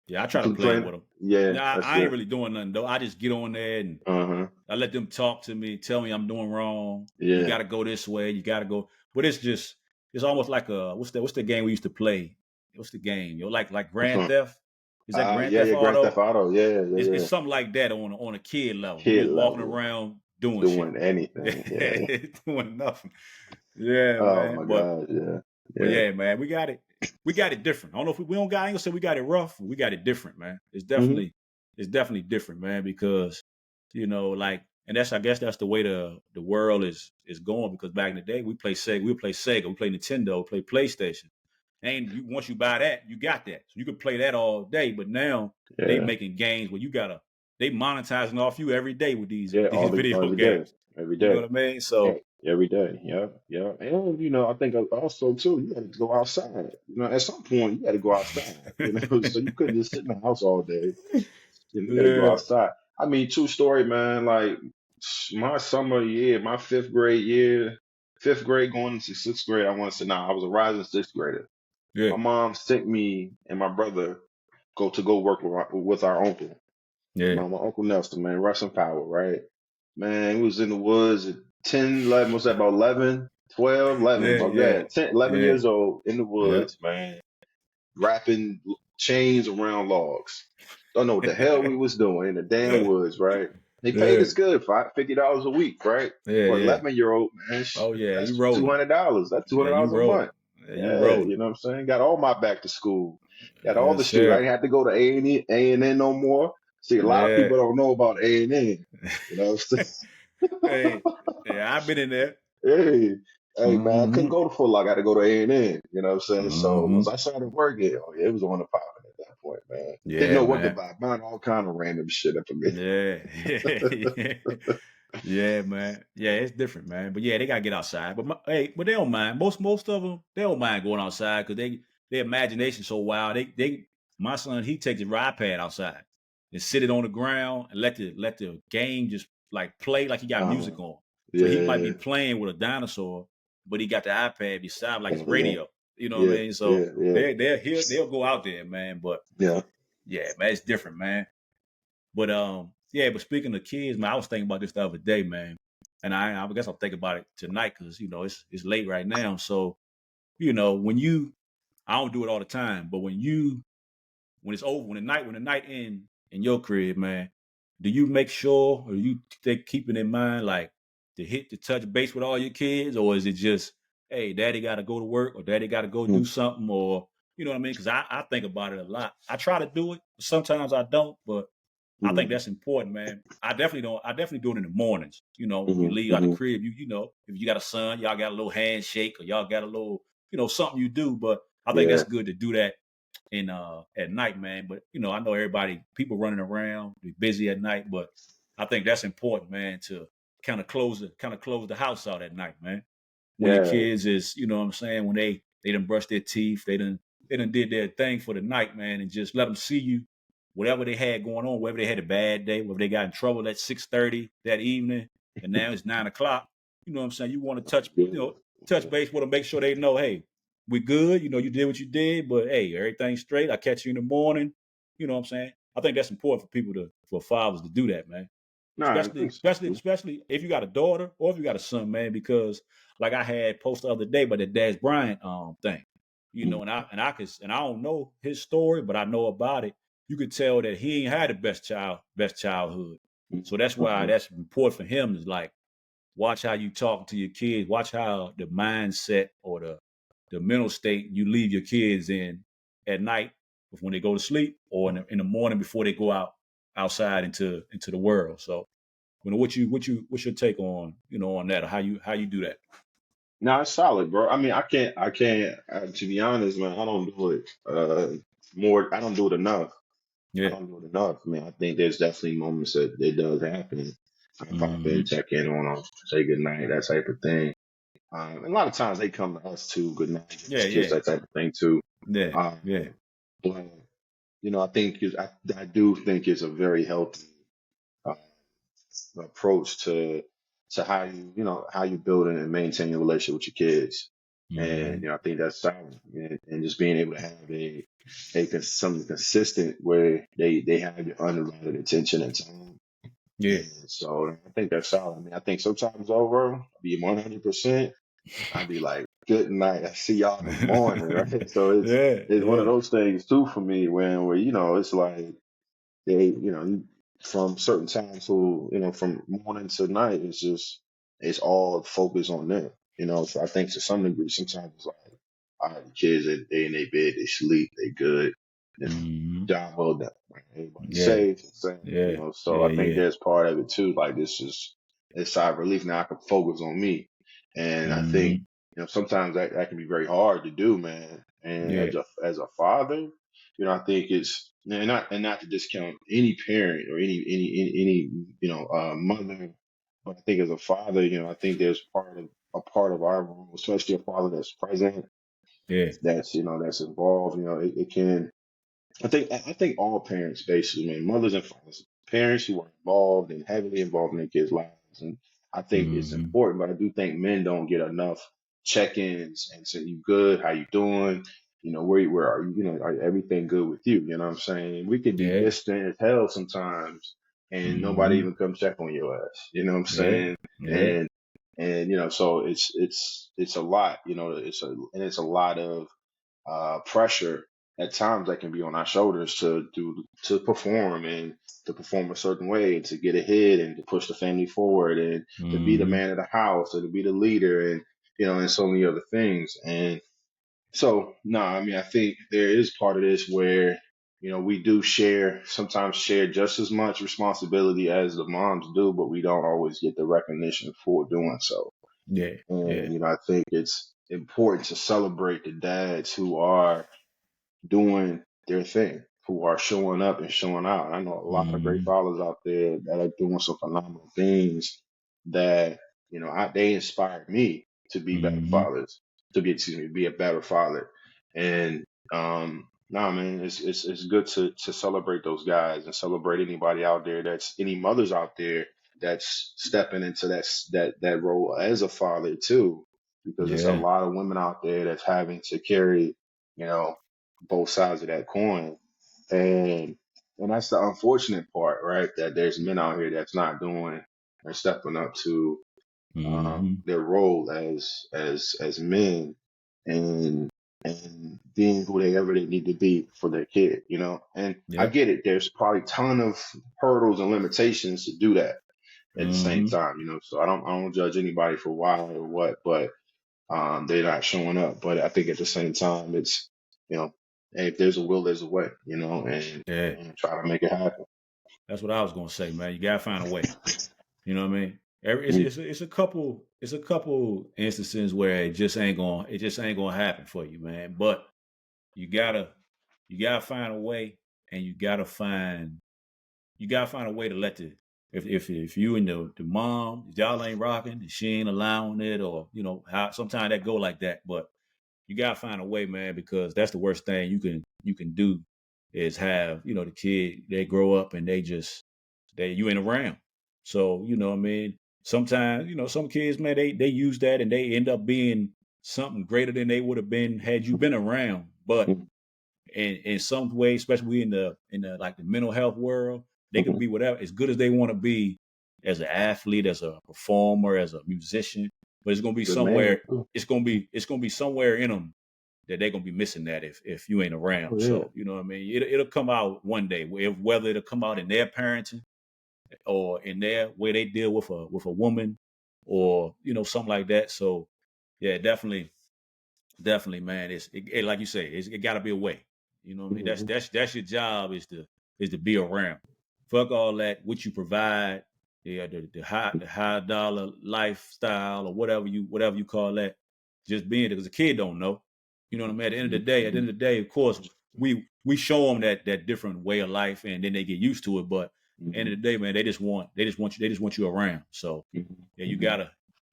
Yeah, I you try to can play it play. with them. Yeah, Nah, that's I ain't it. really doing nothing though. I just get on there and Uh-huh. I let them talk to me, tell me I'm doing wrong. You got Yeah. to go this way. You got to go. But it's almost like what's the game we used to play? What's the game? Like Grand Theft. Is that Grand Yeah, Theft yeah, Grand Theft Auto? Auto. Yeah, yeah, It's yeah. something like that on a kid level. You Kid just walking level, around doing shit, doing anything. Yeah. doing nothing. Yeah, Oh man. my God. Yeah. But Yeah. yeah, man, we got it. We got it different. I don't know if we don't got. I ain't gonna say we got it rough. We got it different, man. Hmm. It's definitely different, man. Because like, and I guess that's the way the world is going. Because back in the day, we play Sega, we play Nintendo, we play PlayStation. And once you buy that, you got that, so you can play that all day. But now they Yeah. making games where they monetizing off you every day with these Yeah. these video Every day. games. Every You know day. what I mean? Yeah. So Every day. Yeah. Yeah. And I think also too, you got to go outside. At some point you got to go outside. So you couldn't just sit in the house all day. You got to go yeah, outside. I mean, true story, man. Like my summer year, my fifth grade going into sixth grade. I want to say, nah, I was a rising sixth grader. yeah, My mom sent me and my brother go work with our uncle. yeah, My uncle Nelson, man, Russian power, right? Man, he was in the woods at 10, 11, what's that, about 11, 12, 11, yeah, about yeah, that, 10, 11 yeah, years old in the yeah. woods, man, wrapping chains around logs. Don't know what the hell we was doing in the damn woods, right? They paid Yeah, us good, $50 a week, right? yeah, For an yeah. 11-year-old, man, Oh yeah, you that's rolling. $200. That's Yeah, you $200 a rolling. month. Yeah, you Yeah, rolling. you know what I'm saying? Got all my back to school. Got all the Yes, shoes. I sir. didn't have to go to A&N no more. See, a lot of Yeah. people don't know about A&N. You know what I'm Hey, saying? yeah, I've been in there. Hey, hey, man, I couldn't Mm-hmm. go to Full. I got to go to A&M. You know what I'm saying? So Mm-hmm. once I started working, oh yeah, it was on the popping at that point, man. Didn't Yeah, know what to man. buy. Buying all kind of random shit up for me. Yeah. Yeah. Yeah, man. Yeah, it's different, man. But yeah, they gotta get outside. But they don't mind. Most of them, they don't mind going outside because their imagination so wild. My son, he takes his iPad outside and sit it on the ground and let the game just like play like he got music Oh, on. So he might be yeah, playing with a dinosaur, but he got the iPad beside him like his yeah, radio. You know what I yeah, mean? So yeah, yeah, they'll go out there, man. But yeah. yeah, man, it's different, man. But yeah. But speaking of kids, man, I was thinking about this the other day, man, and I guess I'll think about it tonight because it's late right now. So when I don't do it all the time, but when it's over, when the night in your crib, man, do you make sure or you think keeping in mind like to touch base with all your kids, or is it just hey, daddy got to go to work or daddy got to go Mm, do something, or you know what I mean? Because I think about it a lot. I try to do it, sometimes I don't, but I think mm, that's important, man. I definitely don't. I definitely do it in the mornings. When you mm, leave out the mm, crib, if you got a son, y'all got a little handshake or y'all got a little, something you do. But I think that's yeah, good to do that in at night, man. But I know people running around, be busy at night, but I think that's important, man, to kind of close the house out at night, man. When your yeah, kids is, you know what I'm saying, when they done brushed their teeth, they done did their thing for the night, man, and just let them see you, whatever they had going on, whether they had a bad day, whether they got in trouble at 6:30 that evening, and now it's 9 o'clock. You know what I'm saying? You want to that's good. touch Yeah, base with them, make sure they know, hey, we good. You did what you did, but hey, everything's straight. I catch you in the morning. You know what I'm saying? I think that's important for fathers to do that, man. nah, I Especially, think so especially, too. especially if you got a daughter or if you got a son, man. Because like I had post the other day about the Daz Bryant thing, Mm, and I don't know his story, but I know about it. You could tell that he ain't had the best childhood. mm, So that's why mm, that's important for him. Is like watch how you talk to your kids, watch how the mindset or the mental state you leave your kids in at night when they go to sleep, or in the morning before they go outside into the world. So, what's your take on on that, or how you do that? No, it's solid, bro. I mean, I can't, to be honest, man, I don't do it, more, I don't do it enough. I Yeah. don't do it enough. I mean, I think there's definitely moments that it does happen. I pop in, Hmm. check in on them, say good night, that type of thing. And a lot of times they come to us too, good night, give Yeah. us kiss, Yeah. that type of thing too. Yeah. Um, Yeah. but I think I do think it's a very healthy uh, approach to how how you build and maintain your relationship with your kids. And Hmm. I think that's solid, and just being able to have something consistent where they have your undivided attention and time. Yeah. And so I think that's solid. I mean, I think sometimes over, I'll be 100%. I'd be like, good night. I see y'all in the morning, right? So Yeah. it's one of Yeah. those things too for me where it's like they, from certain times to, from morning to night, it's all focused on them, So I think to some degree, sometimes it's like, all right, the kids, they in their bed, they sleep, they good, Hmm. job well done, right? Everybody's Yeah. safe, and sane, Yeah. So Yeah. I think Yeah. there's part of it too. Like this is it's sigh of relief. Now I can focus on me, and I think Hmm. sometimes that can be very hard to do, man. And Yeah. as a father, I think it's and not to discount any parent or any mother, but I think as a father, I think there's a part of our role, especially a father that's present, Yeah. that's involved. It can. I think all parents basically, man, mothers and fathers, parents who are involved and heavily involved in their kids' lives, and I think it's Hmm. important. But I do think men don't get enough check-ins and say, "You good? How you doing? Where are you? Are everything good with you?" You know what I'm saying? We can be Yeah. distant as hell sometimes, and nobody Hmm. even come check on your ass. You know what I'm Yeah. saying? Yeah. And so it's a lot. It's a lot of pressure at times that can be on our shoulders to perform and to perform a certain way and to get ahead and to push the family forward and to be the Hmm. man of the house or to be the leader and and so many other things. And so no, I mean I think there is part of this where we do sometimes share just as much responsibility as the moms do, but we don't always get the recognition for doing so. Yeah. Yeah. And I think it's important to celebrate the dads who are doing their thing, who are showing up and showing out. I know a lot of great Hmm. fathers out there that are doing some phenomenal things that, they inspired me to be better Hmm. fathers, be a better father. And, nah, man, it's good to celebrate those guys and celebrate anybody out there any mothers out there that's stepping into that role as a father too, because there's a Yeah. lot of women out there that's having to carry, you know, both sides of that coin. And that's the unfortunate part, right? That there's men out here that's not doing or stepping up to Hmm. their role as men and being who they need to be for their kid. And I Yeah. get it. There's probably a ton of hurdles and limitations to do that at the same Hmm. time. So I don't judge anybody for why or what, but they're not showing up. But I think at the same time, it's, you know, hey, if there's a will, there's a way, and, Yeah. try to make it happen. That's what I was gonna say, man. You gotta find a way. You know what I mean? Mm, It's a couple instances where it just ain't gonna happen for you, man. But you gotta you gotta find a way, and you gotta find a way to let if you and the mom, if y'all ain't rocking, and she ain't allowing it, or how sometimes that go like that. But you gotta find a way, man, because that's the worst thing you can do is have the kid, they grow up and they you ain't around. So what I mean. Sometimes some kids, man, they use that and they end up being something greater than they would have been had you been around. But mm, in some way, especially in the like the mental health world, they could mhm. be whatever as good as they want to be as an athlete, as a performer, as a musician. But it's gonna be Good man. somewhere. It's gonna be somewhere in them that they're gonna be missing that if you ain't around. Oh yeah. So you know what I mean. It'll come out one day. Whether it'll come out in their parenting or in their way they deal with a woman or something like that. So yeah, definitely, man. Like you say, it got to be a way. You know what I mean? Mm-hmm. That's your job is to be around. Fuck all that. What you provide, yeah, the high dollar lifestyle or whatever you call that. Just being there because the kid don't know. You know what I mean? At the end of the day, of course, we show them that different way of life, and then they get used to it. But at the end Mm-hmm. of the day, man, they just want you around. So yeah, Mm-hmm.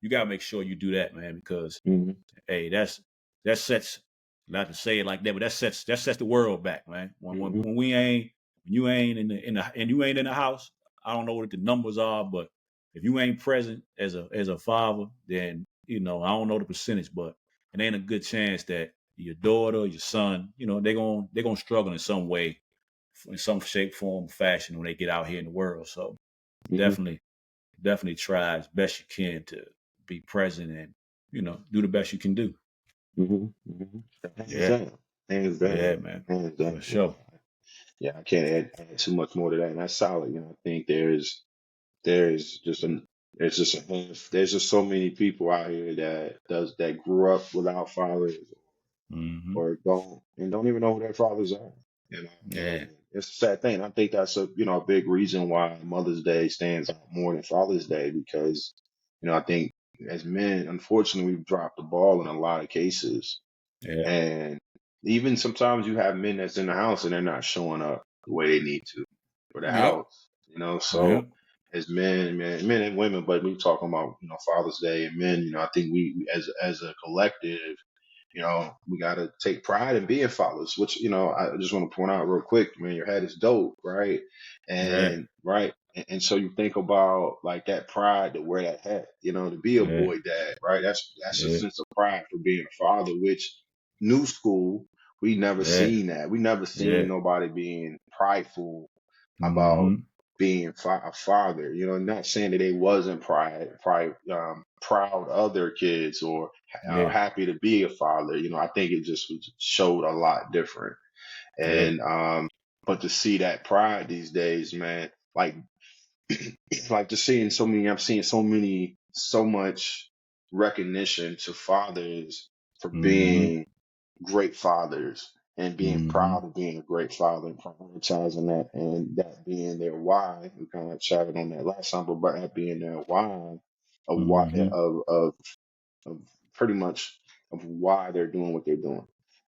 you gotta make sure you do that, man, because Mm-hmm. hey, that sets, not to say it like that, but that sets the world back, man. Mm-hmm. When we ain't when you ain't and you ain't in the house, I don't know what the numbers are, but if you ain't present as a father, then I don't know the percentage, but it ain't a good chance that your daughter, your son, they're gonna struggle in some way, in some shape, form, fashion when they get out here in the world. So Mm-hmm. definitely, definitely try as best you can to be present and do the best you can do. Mm-hmm. Mm-hmm. Hands Yeah, down. Hands yeah, down. man, Hands for down. sure. Yeah, I can't add too much more to that. And that's solid. I think there's just an there's just there's just so many people out here that grew up without fathers Hmm. or don't even know who their fathers are. Yeah, And it's a sad thing. I think that's a big reason why Mother's Day stands out more than Father's Day because I think as men, unfortunately, we've dropped the ball in a lot of cases. yeah, And even sometimes you have men that's in the house and they're not showing up the way they need to for the yep, house. So yep, as men and women, but we talking about Father's Day and men. I think as a collective, we got to take pride in being fathers, which, I just want to point out real quick, man, your hat is dope, right? yeah, And, right. And so you think about like that pride to wear that hat, to be a yeah, boy dad, right? That's a yeah, sense of pride for being a father, which new school, we never yeah, seen that. We never seen yeah. nobody being prideful about Hmm. being a father. Not saying that they wasn't proud of their kids or Yeah, happy to be a father. I think it just showed a lot different. yeah, And but to see that pride these days, man, like like just seeing so many, I'm seeing so much recognition to fathers for hmm, being great fathers and being hmm, proud of being a great father and prioritizing that and that being their why. We kind of chatted on that last time, but that being their why hmm. of pretty much of why they're doing what they're doing.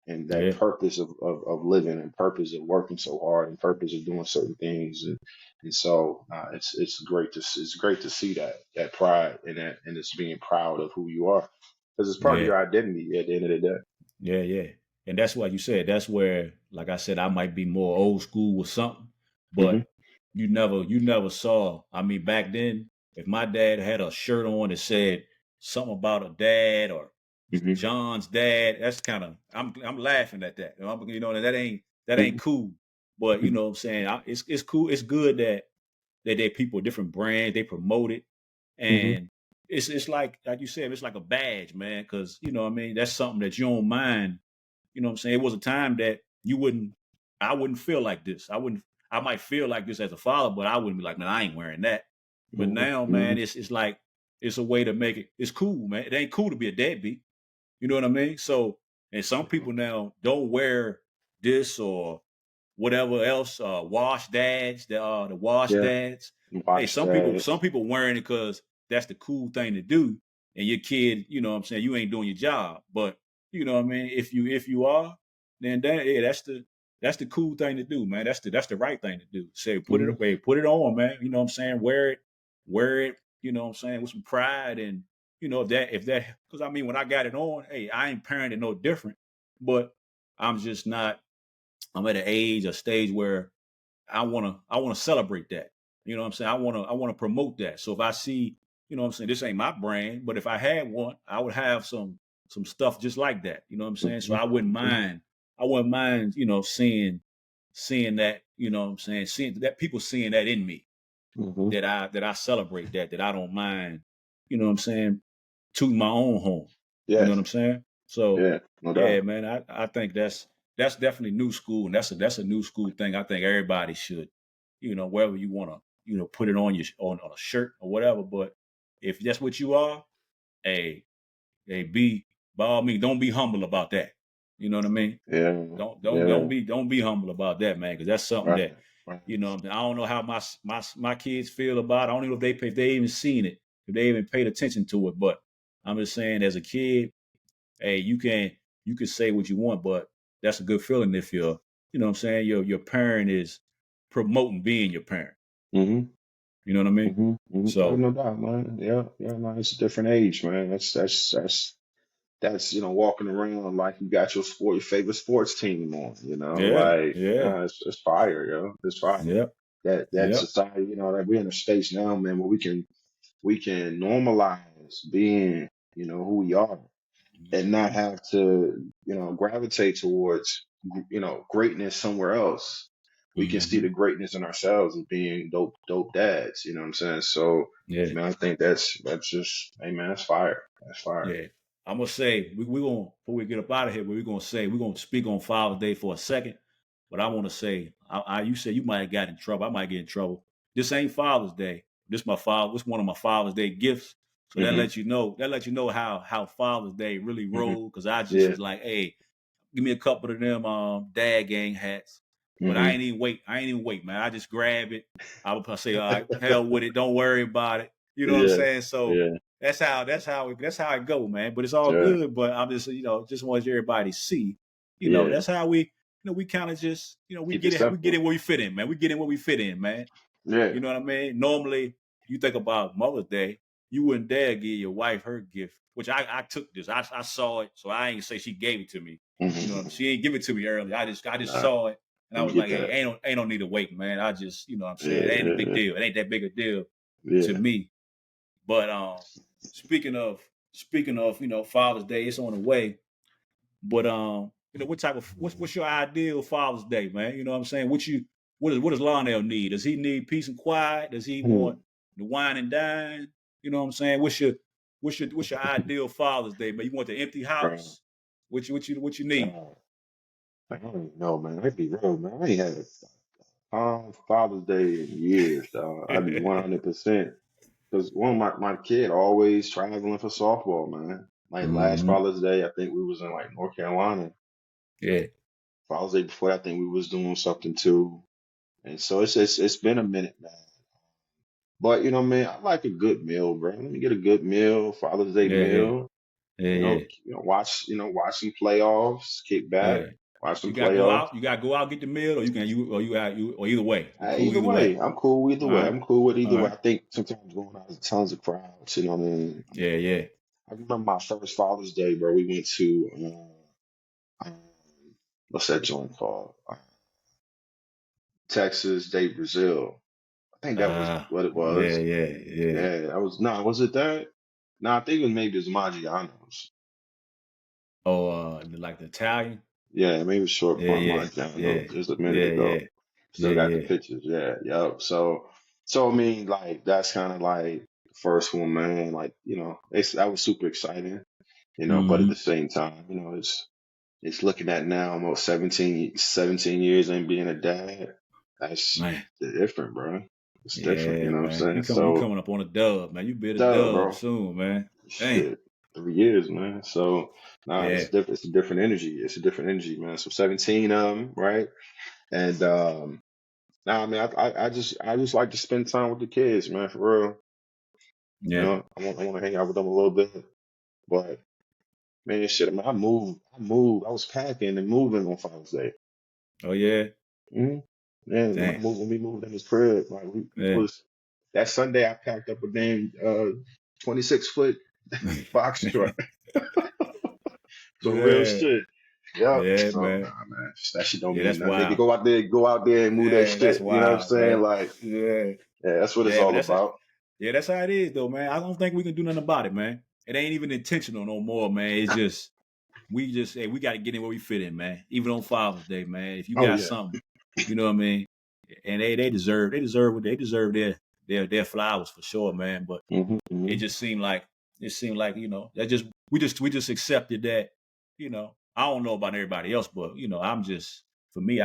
And that Yeah, purpose of living and purpose of working so hard and purpose of doing certain things and so it's great to see that pride and it's being proud of who you are because it's part of yeah, your identity at the end of the day. yeah, yeah. And that's why you said that's where, like I said, I might be more old school with something, Hmm. but you never saw. I mean, back then, if my dad had a shirt on that said something about a dad or Hmm. John's dad, that's kind of I'm laughing at that. That ain't cool. But you know what I'm saying, it's cool. It's good that they people with different brands they promote it, Hmm. and it's like you said, it's like a badge, man. Because what I mean, that's something that you don't mind. You know what I'm saying? It was a time that I wouldn't feel like this. I might feel like this as a father, but I wouldn't be like, man, I ain't wearing that. But Hmm. now, Hmm. man, it's like it's a way to make it's cool, man. It ain't cool to be a deadbeat. You know what I mean? So, and some people now don't wear this or whatever else, wash dads, the wash Yeah, dads. Hey, watch some that. people wearing it because that's the cool thing to do. And your kid, you know what I'm saying, you ain't doing your job. But you know what I mean, if you are, then that's the cool thing to do, man. That's the right thing to do. Say Hmm. put it on, man. You know what I'm saying? Wear it, you know what I'm saying, with some pride and if that because I mean when I got it on, hey, I ain't parenting no different, but I'm just not I'm at an age, a stage where I wanna celebrate that. You know what I'm saying? I wanna promote that. So if I see, what I'm saying, this ain't my brand, but if I had one, I would have some stuff just like that. You know what I'm saying? So Hmm. I wouldn't mind, seeing that, what I'm saying, seeing that people seeing that in me, Hmm. that I celebrate that I don't mind, what I'm saying, tooting my own horn. You know what Yes. I'm saying? So Yeah, no yeah, doubt. man, I think that's definitely new school, and that's a new school thing. I think everybody should, wherever you want to, put it on your on a shirt or whatever. But if that's what you are, hey, be by all means, don't be humble about that. You know what I mean? Yeah. Yeah. Don't be humble about that, man, because that's something Right. that Right. I don't know how my kids feel about it. I don't even know if they even seen it, if they even paid attention to it. But I'm just saying, as a kid, hey, you can say what you want, but that's a good feeling if what I'm saying, your parent is promoting being your parent. Mm-hmm. You know what I mean? Mm-hmm. Mm-hmm. Oh, So no doubt, man. Yeah. Yeah. No, it's a different age, man. That's walking around like you got your favorite sports team on. yeah, Like yeah, it's fire, it's fire. yep, That yep, society, that we're in a space now, man, where we can normalize being, who we are, and not hmm have to, gravitate towards, greatness somewhere else. We can see hmm the greatness in ourselves as being dope dads. You know what I'm saying? So, yeah. man, I think that's just, hey, man, that's fire. That's fire. Yeah. I'm gonna say we gonna before we get up out of here, but we're gonna speak on Father's Day for a second. But I want to say, you said you might have got in trouble. I might get in trouble. This ain't Father's Day. This my father. This one of my Father's Day gifts. So that Hmm. lets you know. That lets you know how Father's Day really Hmm. rolled. Because I just Yeah. was like, hey, give me a couple of them dad gang hats. But I Hmm. ain't even wait. I ain't even wait, man. I just grab it. I would say, all right, hell with it. Don't worry about it. You know what I'm Yeah. saying? So Yeah. that's how it go, man. But it's all Yeah. good. But I'm just just want everybody to see. Yeah. That's how we kind of just Keep it we get simple. in where we fit in, man. We get in where we fit in, man. Yeah. You know what I mean? Normally, you think about Mother's Day, you wouldn't dare give your wife her gift, which I took this. I saw it, so I ain't say she gave it to me. Hmm. She ain't give it to me early. I just Nah, saw it, and I we was get like, hey, that. ain't no need to wait, man. I just what I'm saying, it ain't a big Yeah. deal. It ain't that big a deal to Yeah. me. But speaking of Father's Day, it's on the way. But what type of what's your ideal Father's Day, man? You know what I'm saying? What does Lonnell need? Does he need peace and quiet? Does he Yeah. want the wine and dine? You know what I'm saying? What's your ideal Father's Day, man? You want the empty Right. house? What you need? Uh, I don't even know, man. I'd be real, man. I ain't had Father's Day in years, dog. I'd be 100%. Because one of my kid always traveling for softball, man. Like last hmm Father's Day, I think we was in like North Carolina. Yeah. Father's Day before, that, I think we was doing something too. And so it's been a minute, man. But man, I like a good meal, bro. Let me get a good meal, Father's Day Yeah, yeah, meal. yeah, yeah, Watch some playoffs, kick back, yeah. watch some You gotta go playoffs. out. You gotta go out get the meal, or or either way. You cool Either either way. way, I'm cool either All way. right, I'm cool with all either way. right. I think sometimes going out, there's tons of crowds. You know what I mean? Yeah, yeah. I remember my first Father's Day, bro. We went to what's that joint called? Texas Day Brazil. I think that was what it Yeah, was. yeah, yeah. Yeah, that was no, was it that? No, I think it was maybe it was Maggiano's. Oh, like the Italian. Yeah, maybe short Yeah, form yeah, yeah, Maggiano's. Just a minute yeah, ago. yeah, Still yeah, got the yeah. pictures. Yeah, yep. So I mean, like that's kind of like the first one, man. Like that was super exciting. But at Mm-hmm. the same time, it's looking at now almost 17 years and being a dad. That's Man, different, bro. It's different. You yeah, know what I'm man. saying? You So, coming up on a dub, man. You be a duh, dub bro. soon, man. Damn. Shit, 3 years, man. So, nah, Yeah, it's different. It's a different energy. It's a different energy, man. So 17 right? And nah, I mean, I just like to spend time with the kids, man. For real. yeah. I want to hang out with them a little bit, but man, shit. I mean, I moved. I was packing and moving on Father's Day. Oh yeah. Hmm. Man, when I Damn. moved, when we moved in this crib, like we Yeah. was that Sunday, I packed up a damn 26-foot box truck. So real yeah. shit. Yep. Yeah, So man. nah, man, that shit don't Yeah, mean that's nothing. Nigga, wild. go out there and move that Yeah, that's shit. You know what I'm wild, saying? man. Like, Yeah. yeah, that's what it's Yeah, but all about. that's how it is though, man. I don't think we can do nothing about it, man. It ain't even intentional no more, man. It's just hey, we got to get in where we fit in, man. Even on Father's Day, man. If you Oh got yeah. something, you know what I mean. And they deserve their flowers for sure, man. But Hmm. it Hmm. just seemed like that just we just accepted that. I don't know about everybody else, but I'm just for me,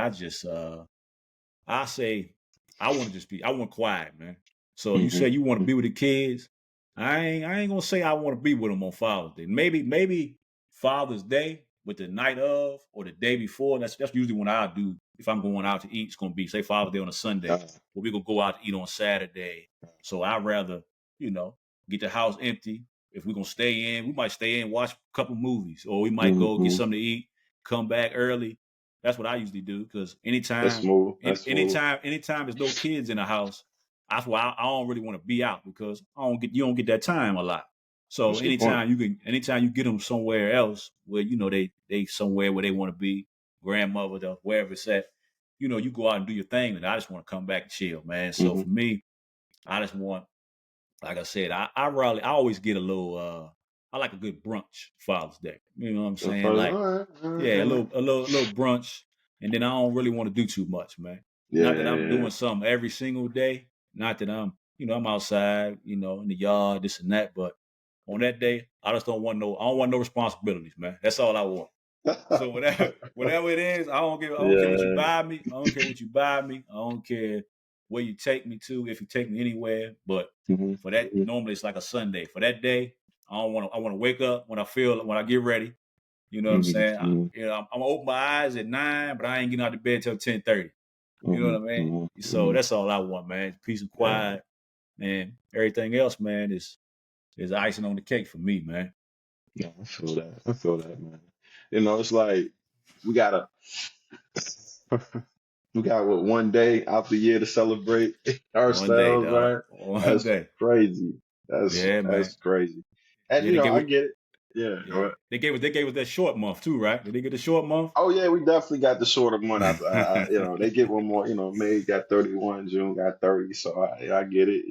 I say I want to just be I want quiet, man. So you Hmm. say you want to be with the kids. I ain't gonna say I want to be with them on Father's Day. Maybe Father's Day, with the night of or the day before. That's usually when I do. If I'm going out to eat, it's gonna be say Father's Day on a Sunday, Uh, but we gonna go out to eat on Saturday. So I'd rather you know get the house empty. If we're gonna stay in, we might stay in, watch a couple movies, or we might go get mm-hmm. something to eat, come back early. That's what I usually do because That's anytime, smooth. That's smooth. anytime there's no kids in the house, that's why I don't really want to be out because you don't get that time a lot. So That's a good point. anytime you get them somewhere else where they somewhere where they want to be, grandmother, or wherever it's at, you go out and do your thing, and I just want to come back and chill, man. So Mm-hmm. for me, I just want, like I said, I always get a little, I like a good brunch Father's Day. You know what I'm saying? All Like, right, all right, yeah, all right. a little brunch, and then I don't really want to do too much, man. Yeah, Not that I'm yeah, doing something every single day. Not that I'm outside, in the yard, this and that. But on that day, I just I don't want no responsibilities, man. That's all I want. yeah. So whatever it is, I don't care what you Yeah. buy me. I don't care what you buy me. I don't care where you take me to, if you take me anywhere. But Mm-hmm. for that, Mm-hmm. normally it's like a Sunday. For that day, I want to wake up when I get ready. You know what I'm saying? Mm-hmm. I'm gonna open my eyes at 9, but I ain't getting out of bed till 10:30. You know Mm-hmm. what I mean? Mm-hmm. So Mm-hmm. that's all I want, man. Peace and Yeah. quiet, and everything else, man, is icing on the cake for me, man. Yeah, I feel that. I feel that, man. It's like we gotta we got what 1 day out the year to celebrate One day, ourselves, dog. right? One That's day. crazy. That's Yeah, man. that's crazy. And Yeah, they gave I it. get it. Yeah. Go Yeah, ahead. they gave us that short month too, right? Did they get the short month? Oh yeah, we definitely got the shorter one. They get one more. May got 31, June got 30. So I get it.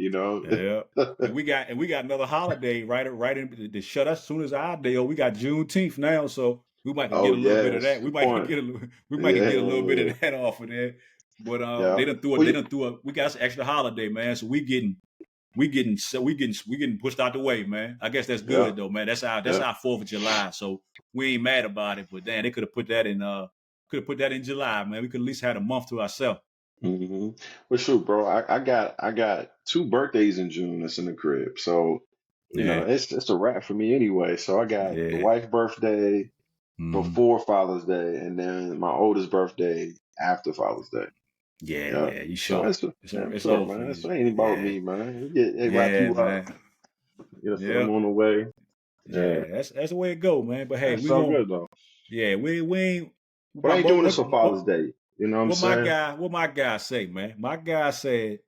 Yeah. And we got another holiday right in to shut us as soon as our day. Oh, we got Juneteenth now, so we might can Oh get a little bit of yes, that. We good might can point. get a little, we might can get a little bit Yeah, of that off of there. But yeah. they We done threw a we got us an extra holiday, man. So we getting pushed out the way, man. I guess that's yeah, good though, man. That's yeah. our 4th of July. So we ain't mad about it. But damn, they could have put that in July, man. We could at least had a month to ourselves. hmm Well, shoot, bro. I got two birthdays in June that's in the crib. So Yeah. it's a wrap for me anyway. So I got the Yeah. wife's birthday Mm-hmm. before Father's Day, and then my oldest birthday after Father's Day. Yeah, Yeah. yeah, you So sure. yeah, It's sure, over for man. you. It's ain't about Yeah. me, man. They wrap Yeah, you up. man. Send them Yep. on the way. Yeah. Yeah. That's the way it go, man. But hey, That's we so gon' good though. yeah, we ain't But I ain't doing this for what Father's Day. You know what I'm saying? what my guy say, man? My guy said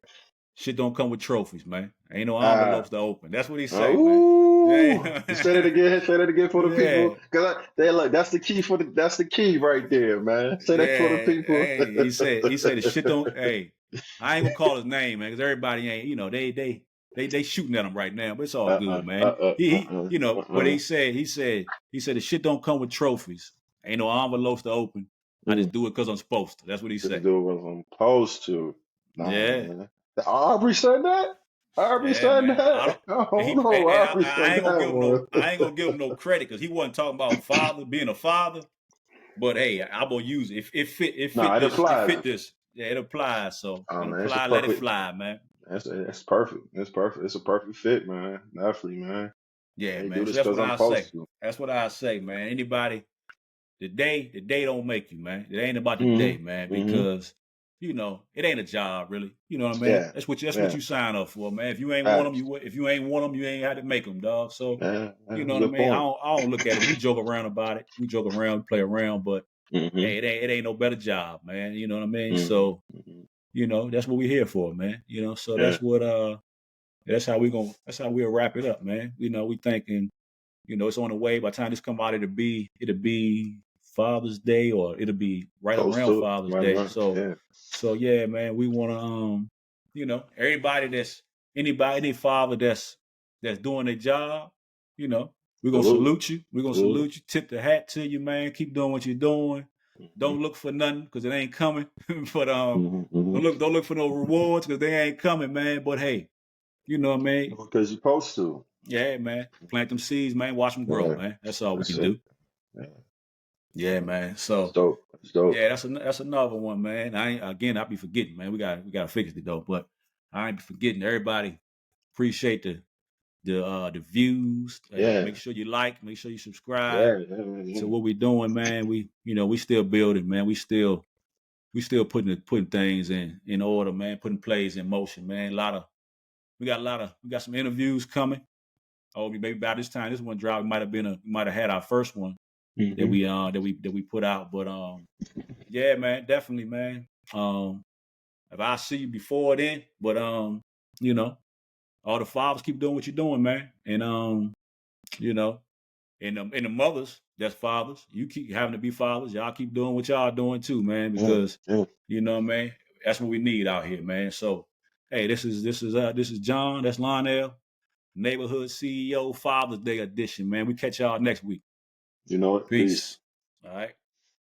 shit don't come with trophies, man. Ain't no Uh, envelopes to open. That's what he say, man. ooh, Yeah. say that again. Say that again for the Yeah. people, cause they look. That's the key that's the key right there, man. Say that for the Yeah. people. Hey, he said the shit don't hey, I ain't gonna call his name, man, because everybody ain't, they shooting at him right now, but it's all good, man. What Uh. he said the shit don't come with trophies. Ain't no envelopes to open. I just Mm, do it because I'm supposed to. That's what he just said. do what I'm supposed to. Nah, Yeah. man. Aubrey said that. Aubrey Yeah, said man. I that. don't Oh no, Aubrey I said ain't gonna that give him no one. credit because he wasn't talking about being a father. But hey, I'm gonna use it. If Nah, it it applies. fit this. Yeah, it applies. So Oh when it man, it's a apply, let it perfect. fly, man. That's perfect. It's perfect. It's a perfect fit, man. Definitely, man. Yeah, They do man. So this that's because what I'm I say. supposed to. That's what I say, man. Anybody, the day don't make you, man. It ain't about the day, Hmm. man, Hmm. because it ain't a job, really. You know what I mean? Yeah. That's what Yeah. you sign up for, man. If you ain't want them, Facts. if you ain't want them, you ain't had to make them, dog. So Yeah. you Yeah. know what I Good mean? point. I don't look at it. We joke around about it. We joke around, play around, but Hmm. hey, it ain't no better job, man. You know what I mean? Hmm. So Hmm. that's what we're here for, man. So Yeah. that's how we'll wrap it up, man. We thinking, it's on the way. By the time this come out, it'll be Father's Day, or it'll be right Close around to it. Father's Right Day. around. So Yeah. so yeah, man, we wanna everybody any father that's doing their job, you know, we're gonna Salute. salute you. We're gonna Salute. salute you, tip the hat to you, man. Keep doing what you're doing. Hmm. Don't look for nothing because it ain't coming. But Hmm. Hmm. don't look for no rewards because they ain't coming, man. But hey, you know what I mean? Because you're supposed to. Yeah, man. Plant them seeds, man. Watch them grow, Yeah. man. That's all we That's can it. do. Yeah. Yeah, man. That's So dope. That's dope. yeah, that's another one, man. I be forgetting, man. We got to fix it though. But I ain't be forgetting. Everybody appreciate the views. Yeah, Make sure you like, make sure you subscribe yeah, yeah, yeah. to what we're doing, man. We still building, man. We still putting things in order, man. Putting plays in motion, man. We got some interviews coming. Oh, maybe by this time this one drop, we might have had our first one that Hmm. we put out. But yeah, man, definitely, man. If I see you before then, but you know, all the fathers keep doing what you're doing, man. And you know, and the mothers that's fathers, you keep having to be fathers. Y'all keep doing what y'all doing too, man, Yeah, because yeah. man, that's what we need out here, man. So hey, this is John, that's Lonnell, neighborhood CEO Father's Day edition, man. We catch y'all next week. You know what? Peace. Peace. All right.